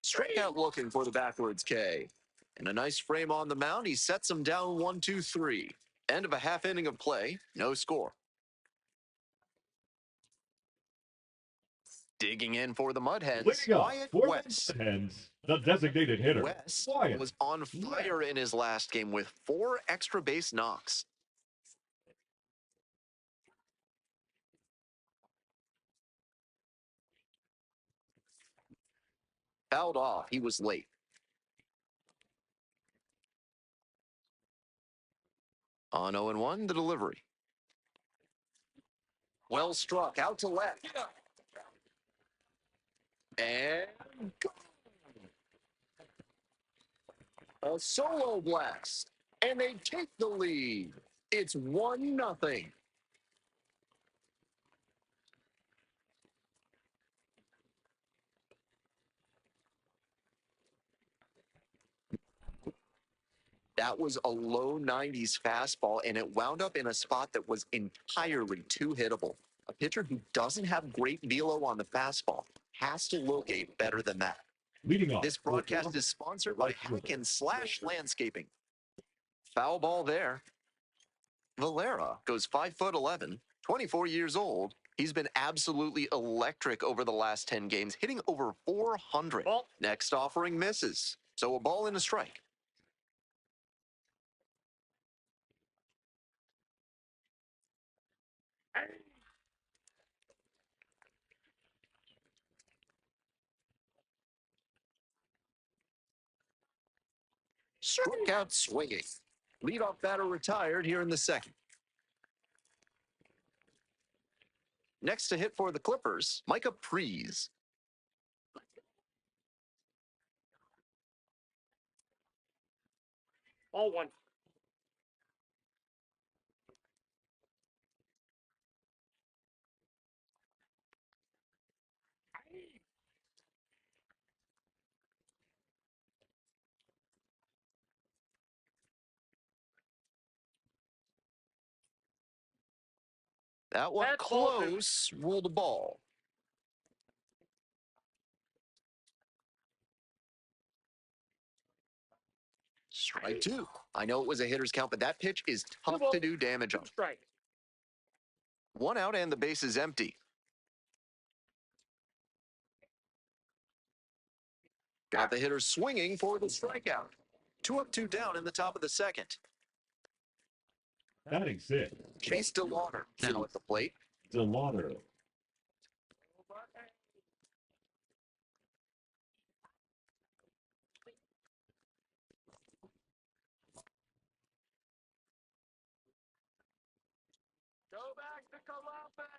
Strikeout looking for the backwards K. And a nice frame on the mound. He sets him down 1-2-3. End of a half inning of play. No score. Digging in for the Mud Hens, Leading up Wyatt for West. the Hens, the designated hitter, West Wyatt was on fire in his last game with 4 extra base knocks. Fouled off. He was late. On 0-1, the delivery. Well struck out to left. And a solo blast. And they take the lead. It's 1-0. That was a low 90s fastball, and it wound up in a spot that was entirely too hittable. A pitcher who doesn't have great velo on the fastball has to locate better than that. Leading off. This broadcast is sponsored by Hack and Slash Landscaping. Foul ball there. Valera goes 5'11", 24 years old. He's been absolutely electric over the last 10 games, hitting over 400. Next offering misses. So a ball and a strike. Struck out swinging. Leadoff batter retired here in the second. Next to hit for the Clippers, Micah Prees. All one. That one That's ball two. close, ruled a ball. Strike two. I know it was a hitter's count, but that pitch is tough to do damage on. Strike. One out and the base is empty. Got the hitter swinging for the strikeout. 2 up, 2 down in the top of the second. Batting six. Chase DeLauder now at the plate. DeLauder. Go back to Columbus.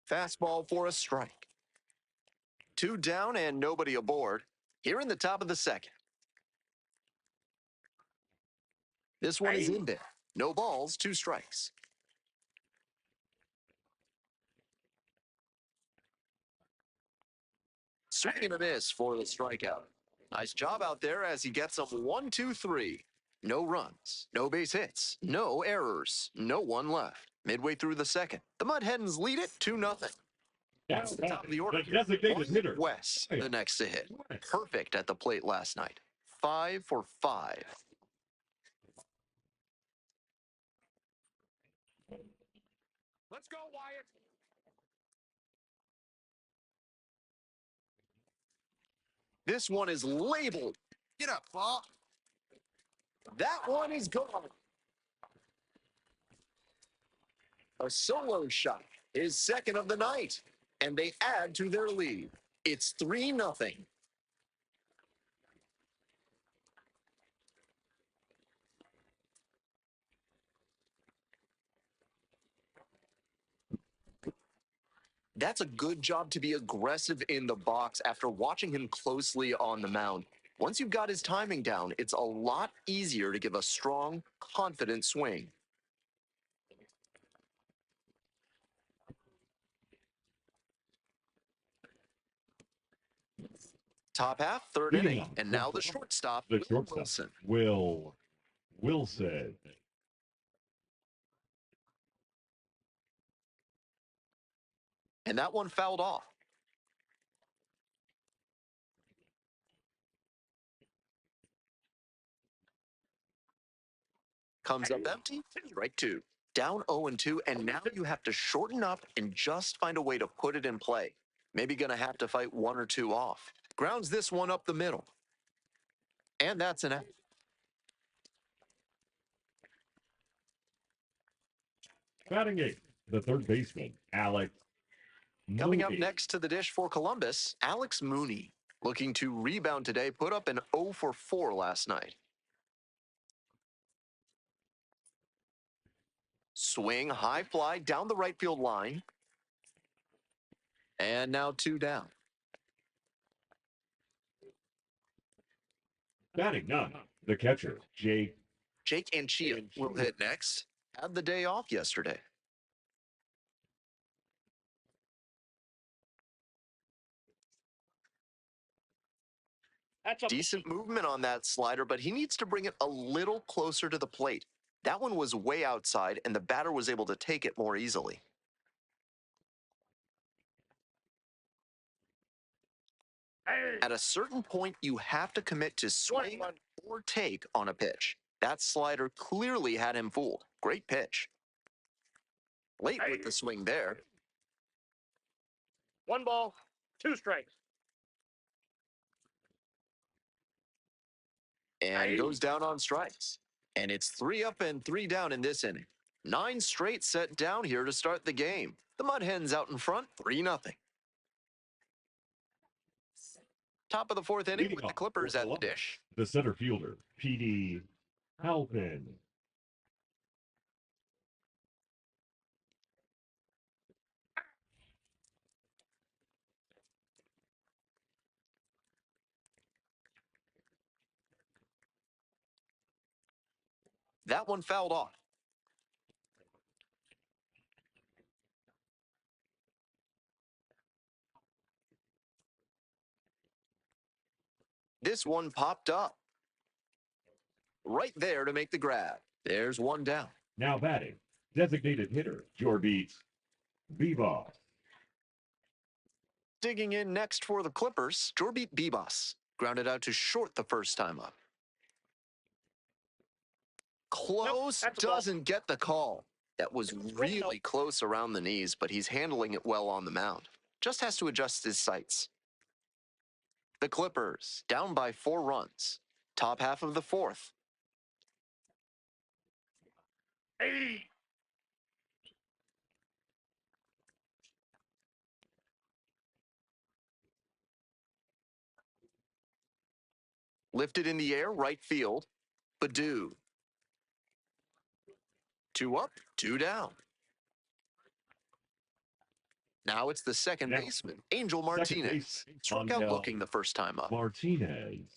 Fastball for a strike. 2 down and nobody aboard. Here in the top of the second. This one is in there. No balls, 2 strikes. Swing and a miss for the strikeout. Nice job out there as he gets them 1, 2, 3. No runs, no base hits, no errors, no one left. Midway through the second, the Mud Hens lead it 2-0. That's the top of the order. The designated hitter. West, the next to hit. Perfect at the plate last night. 5 for 5. Let's go, Wyatt. This one is labeled. Get up, ball. That one is gone. A solo shot, his second of the night, and they add to their lead. It's 3-0. That's a good job to be aggressive in the box after watching him closely on the mound. Once you've got his timing down, it's a lot easier to give a strong, confident swing. Top half, third Leading inning, off. and now the shortstop, The Will shortstop. Wilson. Will Wilson. And that one fouled off. Comes up empty, strike 2. Down 0-2, and now you have to shorten up and just find a way to put it in play. Maybe going to have to fight 1 or 2 off. Grounds this one up the middle. And that's an out. Batting eight. The third baseman, Alex. Coming up Mooney. next to the dish for Columbus, Alex Mooney. Looking to rebound today, put up an 0 for 4 last night. Swing, high fly down the right field line. And now 2 down. Batting nine. The catcher, Jake. Jake Anchia will hit next. Had the day off yesterday. That's a Decent movement on that slider, but he needs to bring it a little closer to the plate. That one was way outside, and the batter was able to take it more easily. At a certain point, you have to commit to swing or take on a pitch. That slider clearly had him fooled. Great pitch. Late with the swing there. 1 ball, 2 strikes. And goes down on strikes. And it's 3 up and 3 down in this inning. 9 straight set down here to start the game. The Mud Hens out in front, 3-0. Top of the 4th inning Leading with the off Clippers for at the Columbus, dish. the center fielder, P.D. Halpin. That one fouled off. This one popped up. Right there to make the grab. There's one down. Now batting, designated hitter, Jorbit Bebas. Digging in next for the Clippers, Jorbit Bebas. Grounded out to short the first time up. Close, that's a ball. doesn't get the call. That was really close around the knees, but he's handling it well on the mound. Just has to adjust his sights. The Clippers, down by 4 runs. Top half of the 4th. Hey. Lifted in the air, right field. Badu. 2 up, 2 down. Now it's the second baseman, Angel Martinez. Struck out looking the first time up. Martinez.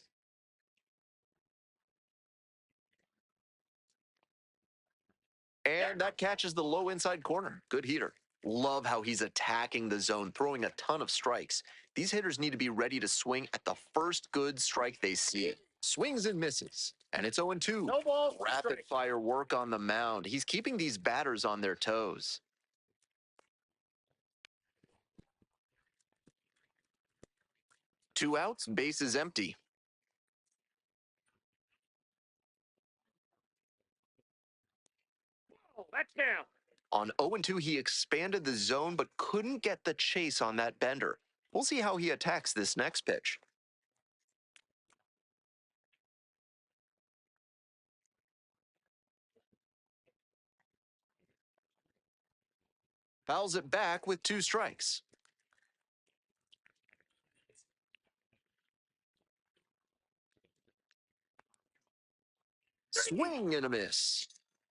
And that catches the low inside corner. Good heater. Love how he's attacking the zone, throwing a ton of strikes. These hitters need to be ready to swing at the first good strike they see. Swings and misses. And it's 0-2. No balls, Rapid strike. fire work on the mound. He's keeping these batters on their toes. Two outs, bases empty. Oh, that's down. On 0-2, he expanded the zone but couldn't get the chase on that bender. We'll see how he attacks this next pitch. Fouls it back with 2 strikes. Swing and a miss.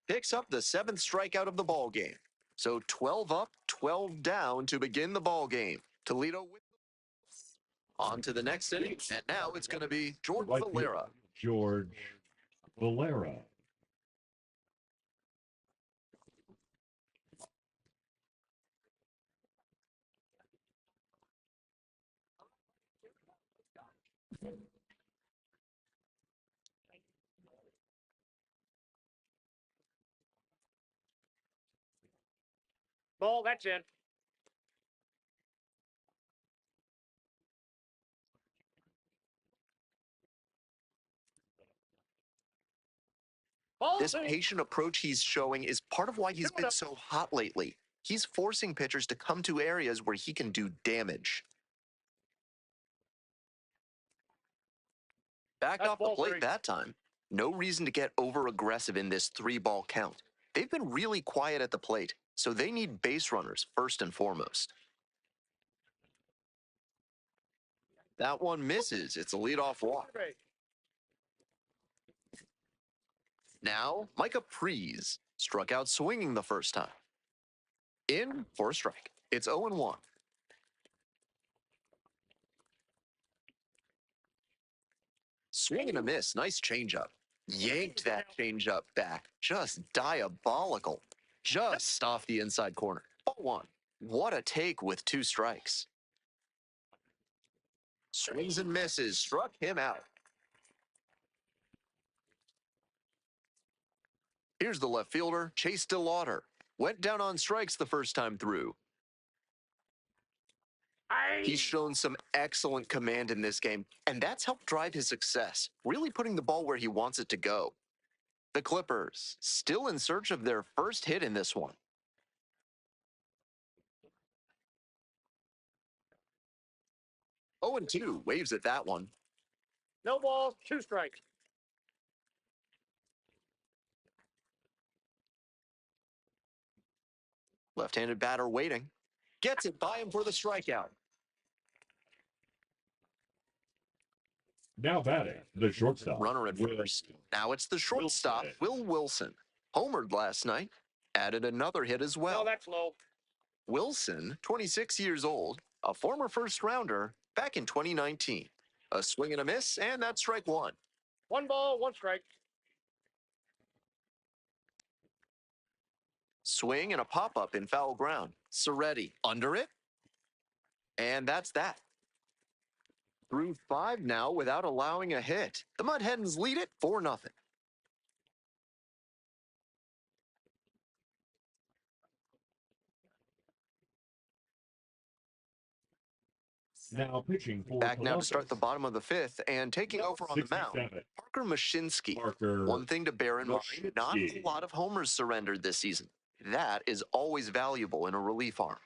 Picks up the 7th strikeout of the ball game. So 12 up, 12 down to begin the ball game. Toledo with on to the next inning, and now it's going to be George Right field, Valera. George Valera. Ball, that's in. Ball, This 2. patient approach he's showing is part of why he's been so hot lately. He's forcing pitchers to come to areas where he can do damage. Backed That's off the ball plate 3. that time. No reason to get over-aggressive in this 3-ball count. They've been really quiet at the plate, so they need base runners first and foremost. That one misses. It's a leadoff walk. Now, Micah Prees struck out swinging the first time. In for a strike. It's 0-1. Swing and a miss. Nice changeup. Yanked that changeup back. Just diabolical. Just off the inside corner. 0-1. What a take with 2 strikes. Swings and misses, struck him out. Here's the left fielder, Chase DeLauder. Went down on strikes the first time through. He's shown some excellent command in this game, and that's helped drive his success, really putting the ball where he wants it to go. The Clippers, still in search of their first hit in this one. Oh, and 2, waves at that one. No balls, 2 strikes. Left-handed batter waiting. Gets it by him for the strikeout. Now batting, the shortstop. Runner at first. Now it's the shortstop, Will Wilson. Homered last night. Added another hit as well. No, that's low. Wilson, 26 years old, a former first-rounder back in 2019. A swing and a miss, and that's strike 1. 1 ball, 1 strike. Swing and a pop-up in foul ground. Soretti under it. And that's that. Through 5 now without allowing a hit. The Mud Hens lead it 4-0. Now pitching for Back now to start the Columbus. bottom of the 5th and taking over on the mound. 67. Parker Mashinsky. Parker One thing to bear in mind, not a Mashinsky. lot of homers surrendered this season. That is always valuable in a relief arm.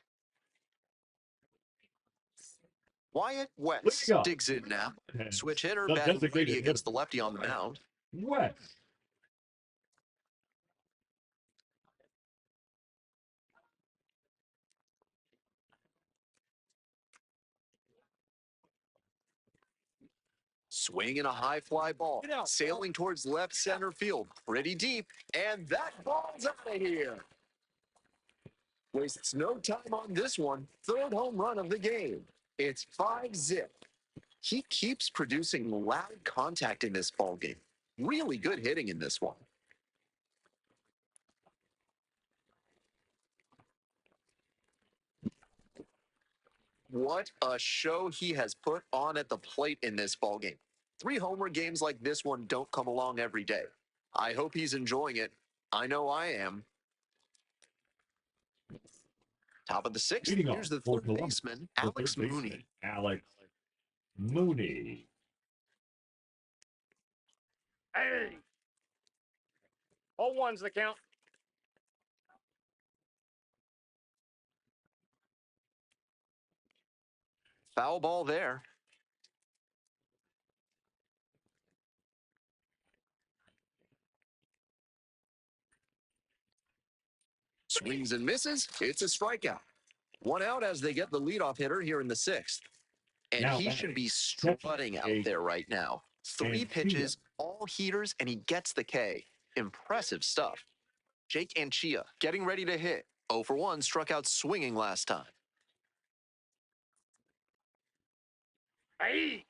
Wyatt West Leading up. digs in now. And Switch hitter, the batting designated ready against hitter. the lefty on the mound. West. Swing and a high fly ball. Get out. Sailing towards left center field. Pretty deep. And that ball's out of here. Wastes no time on this one. 3rd home run of the game. It's 5-zip. He keeps producing loud contact in this ball game. Really good hitting in this one. What a show he has put on at the plate in this ball game. 3 homer games like this one don't come along every day. I hope he's enjoying it. I know I am. Top of the 6th. Leading Here's the off for 3rd Columbus, baseman, the Alex third baseman, Mooney. Alex Mooney. Hey! All 1's the count. Foul ball there. Swings and misses. It's a strikeout. 1 out as they get the leadoff hitter here in the 6th. And Now he batting, should be strutting out Jake there right now. 3 Anchia. pitches, all heaters, and he gets the K. Impressive stuff. Jake Anchia getting ready to hit. 0 for 1, struck out swinging last time. Hey!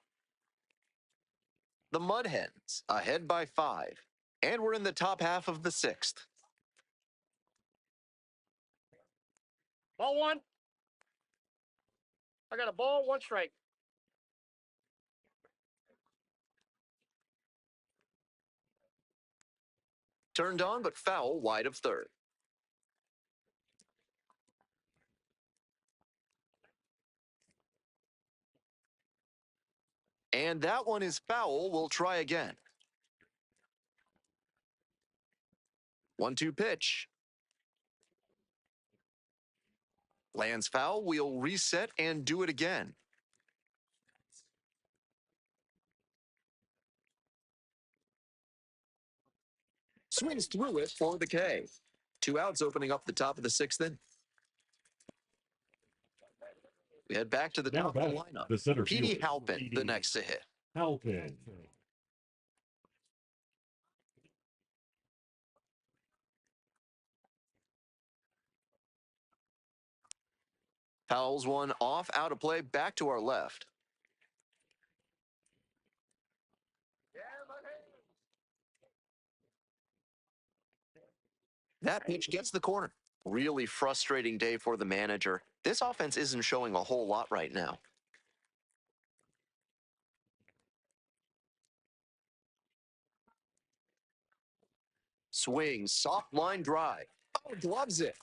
The Mud Hens ahead by 5. And we're in the top half of the 6th. Ball 1. I got a ball, 1 strike. Turned on, but foul wide of 3rd. And that one is foul. We'll try again. 1-2 pitch. Lands foul. We'll reset and do it again. Swings through it for the K. 2 outs opening up the top of the 6th inning. We head back to the Now top of the batting, lineup. the center Petey fielder, Halpin, the Petey next to hit. Halpin. Fouls one off, out of play, back to our left. That pitch gets the corner. Really frustrating day for the manager. This offense isn't showing a whole lot right now. swing, soft line drive. Oh, gloves it.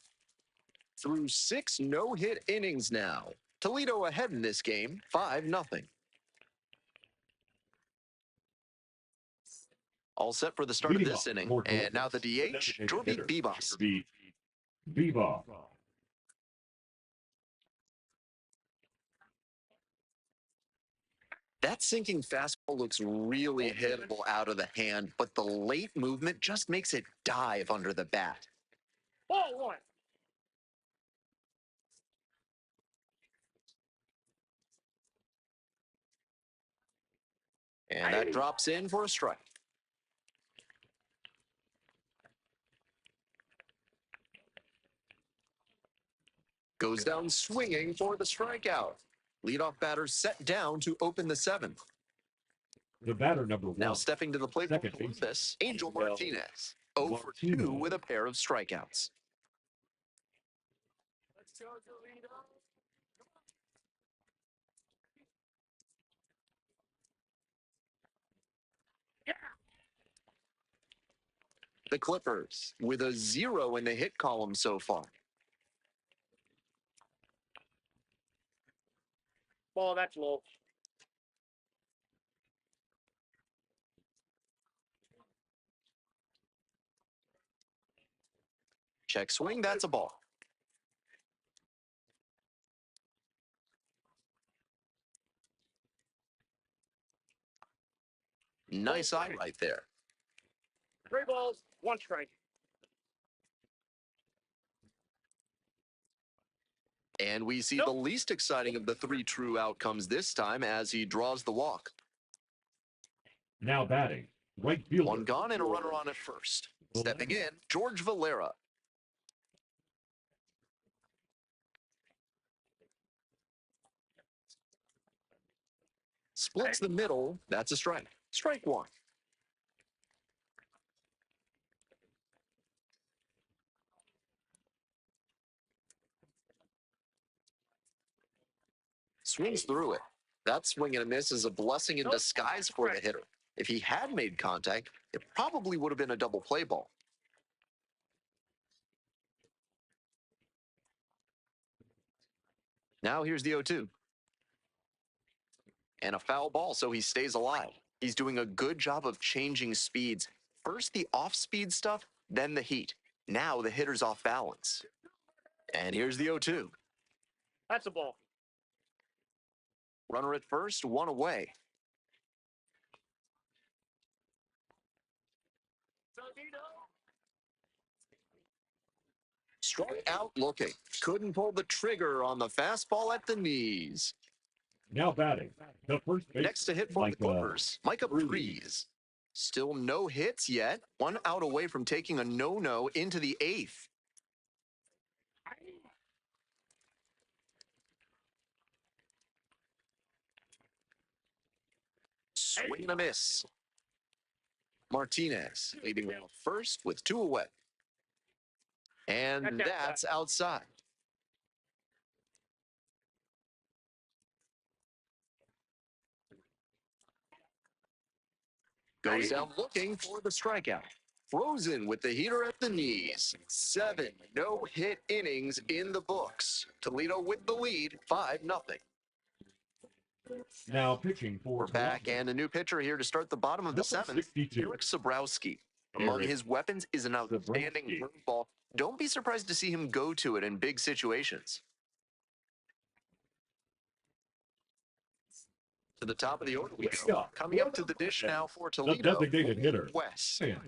Through 6 no-hit innings now. Toledo ahead in this game, 5-0. All set for the start of Leading this off inning. for And now the Columbus, DH, designated Jorby hitter, Vivas. Jorby Vivas. That sinking fastball looks really hittable out of the hand, but the late movement just makes it dive under the bat. Ball one. And that drops in for a strike. Goes down swinging for the strikeout. Leadoff batter set down to open the 7th. The batter number 1. Now stepping to the plate for Second baseman, Columbus, Angel Martinez. 0 for 2 Martinez. with a pair of strikeouts. Let's go, Toledo. The Clippers with a 0 in the hit column so far. Ball, that's low. Check swing, that's a ball. Nice eye right there. 3 balls, 1 strike. And we see the least exciting of the 3 true outcomes this time as he draws the walk. Now batting, right fielder. 1 gone and a runner on at first. Stepping in, George Valera. Splits the middle, that's a strike. Strike 1. Swings through it. That swing and a miss is a blessing in disguise for the hitter. If he had made contact, it probably would have been a double play ball. Now here's the 0-2. And a foul ball, so he stays alive. He's doing a good job of changing speeds. First the off-speed stuff, then the heat. Now the hitter's off balance. And here's the 0-2. That's a ball. Runner at first, 1 away. Toledo. Struck out looking. Couldn't pull the trigger on the fastball at the knees. Now batting, the first baseman. Next to hit for the Clippers, Micah Freeze. Still no hits yet. 1 out away from taking a no-no into the 8th. Swing and a miss. Martinez leading off first with 2 away. And that's outside. Goes down looking for the strikeout. Frozen with the heater at the knees. 7 no-hit innings in the books. Toledo with the lead, 5-0. Now pitching for We're back, Columbus. and a new pitcher here to start the bottom of the Number 7th. 62. Eric Sabrowski. Among Eric his weapons is an outstanding Sabrowski. curveball. Don't be surprised to see him go to it in big situations. To the top of the order we go. Coming up to the dish now for The Toledo. designated hitter. West. Sam.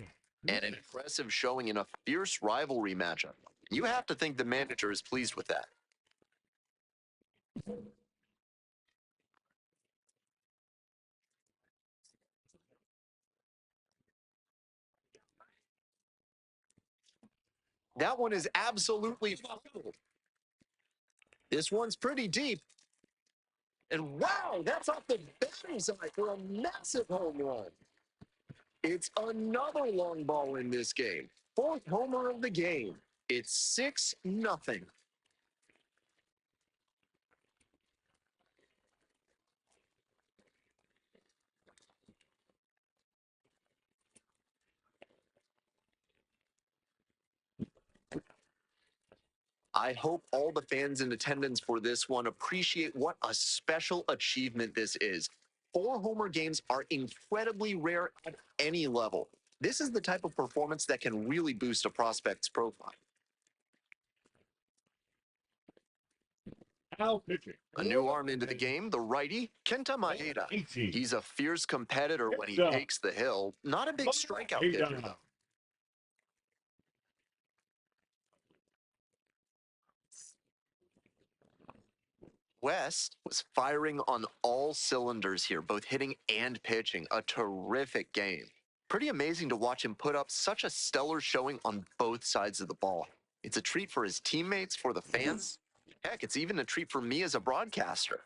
An impressive showing in a fierce rivalry matchup. You have to think the manager is pleased with that. That one is absolutely fouled. This one's pretty deep. And wow, that's off the batter's eye for a massive home run. It's another long ball in this game. 4th homer of the game. It's 6-0. I hope all the fans in attendance for this one appreciate what a special achievement this is. 4 homer games are incredibly rare at any level. This is the type of performance that can really boost a prospect's profile. Now pitching. A new arm into the game, the righty, Kenta Maeda. 18. He's a fierce competitor when he Kenta. takes the hill, not a big strikeout Maeda. pitcher, though. West was firing on all cylinders here, both hitting and pitching. A terrific game. Pretty amazing to watch him put up such a stellar showing on both sides of the ball. It's a treat for his teammates, for the fans. Heck, it's even a treat for me as a broadcaster.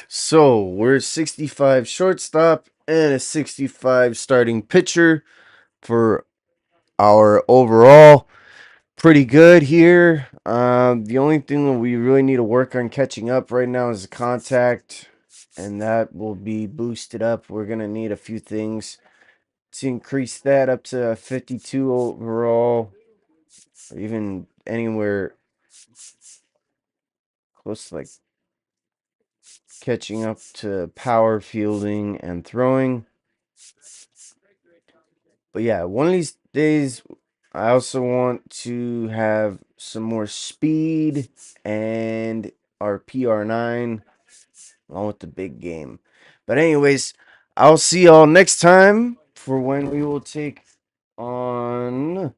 So we're 65 shortstop and a 65 starting pitcher for our overall. Pretty good here. The only thing that we really need to work on catching up right now is the contact, and that will be boosted up. We're gonna need a few things to increase that up to 52 overall, or even anywhere close to like catching up to power, fielding, and throwing. But yeah, one of these days, I also want to have some more speed and our PR9 along with the big game. But anyways, I'll see y'all next time for when we will take on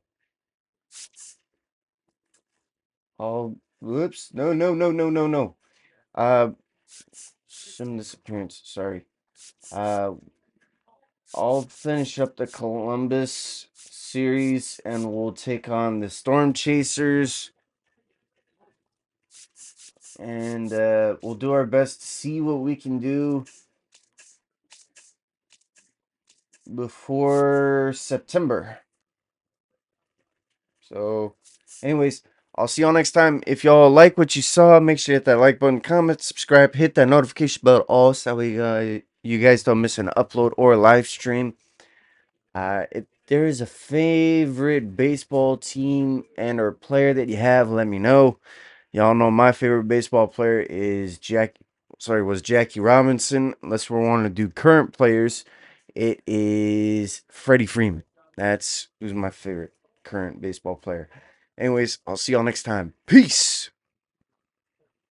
all whoops. No. Some disappearance, sorry. I'll finish up the Columbus series and we'll take on the Storm Chasers. And we'll do our best to see what we can do before September. So, anyways, I'll see y'all next time. If y'all like what you saw, make sure you hit that like button, comment, subscribe, hit that notification bell also, so you guys don't miss an upload or a live stream. If there is a favorite baseball team and or player that you have, let me know. Y'all know my favorite baseball player is was Jackie Robinson. Unless we're wanting to do current players, it is Freddie Freeman. That's who's my favorite current baseball player. Anyways, I'll see y'all next time. Peace.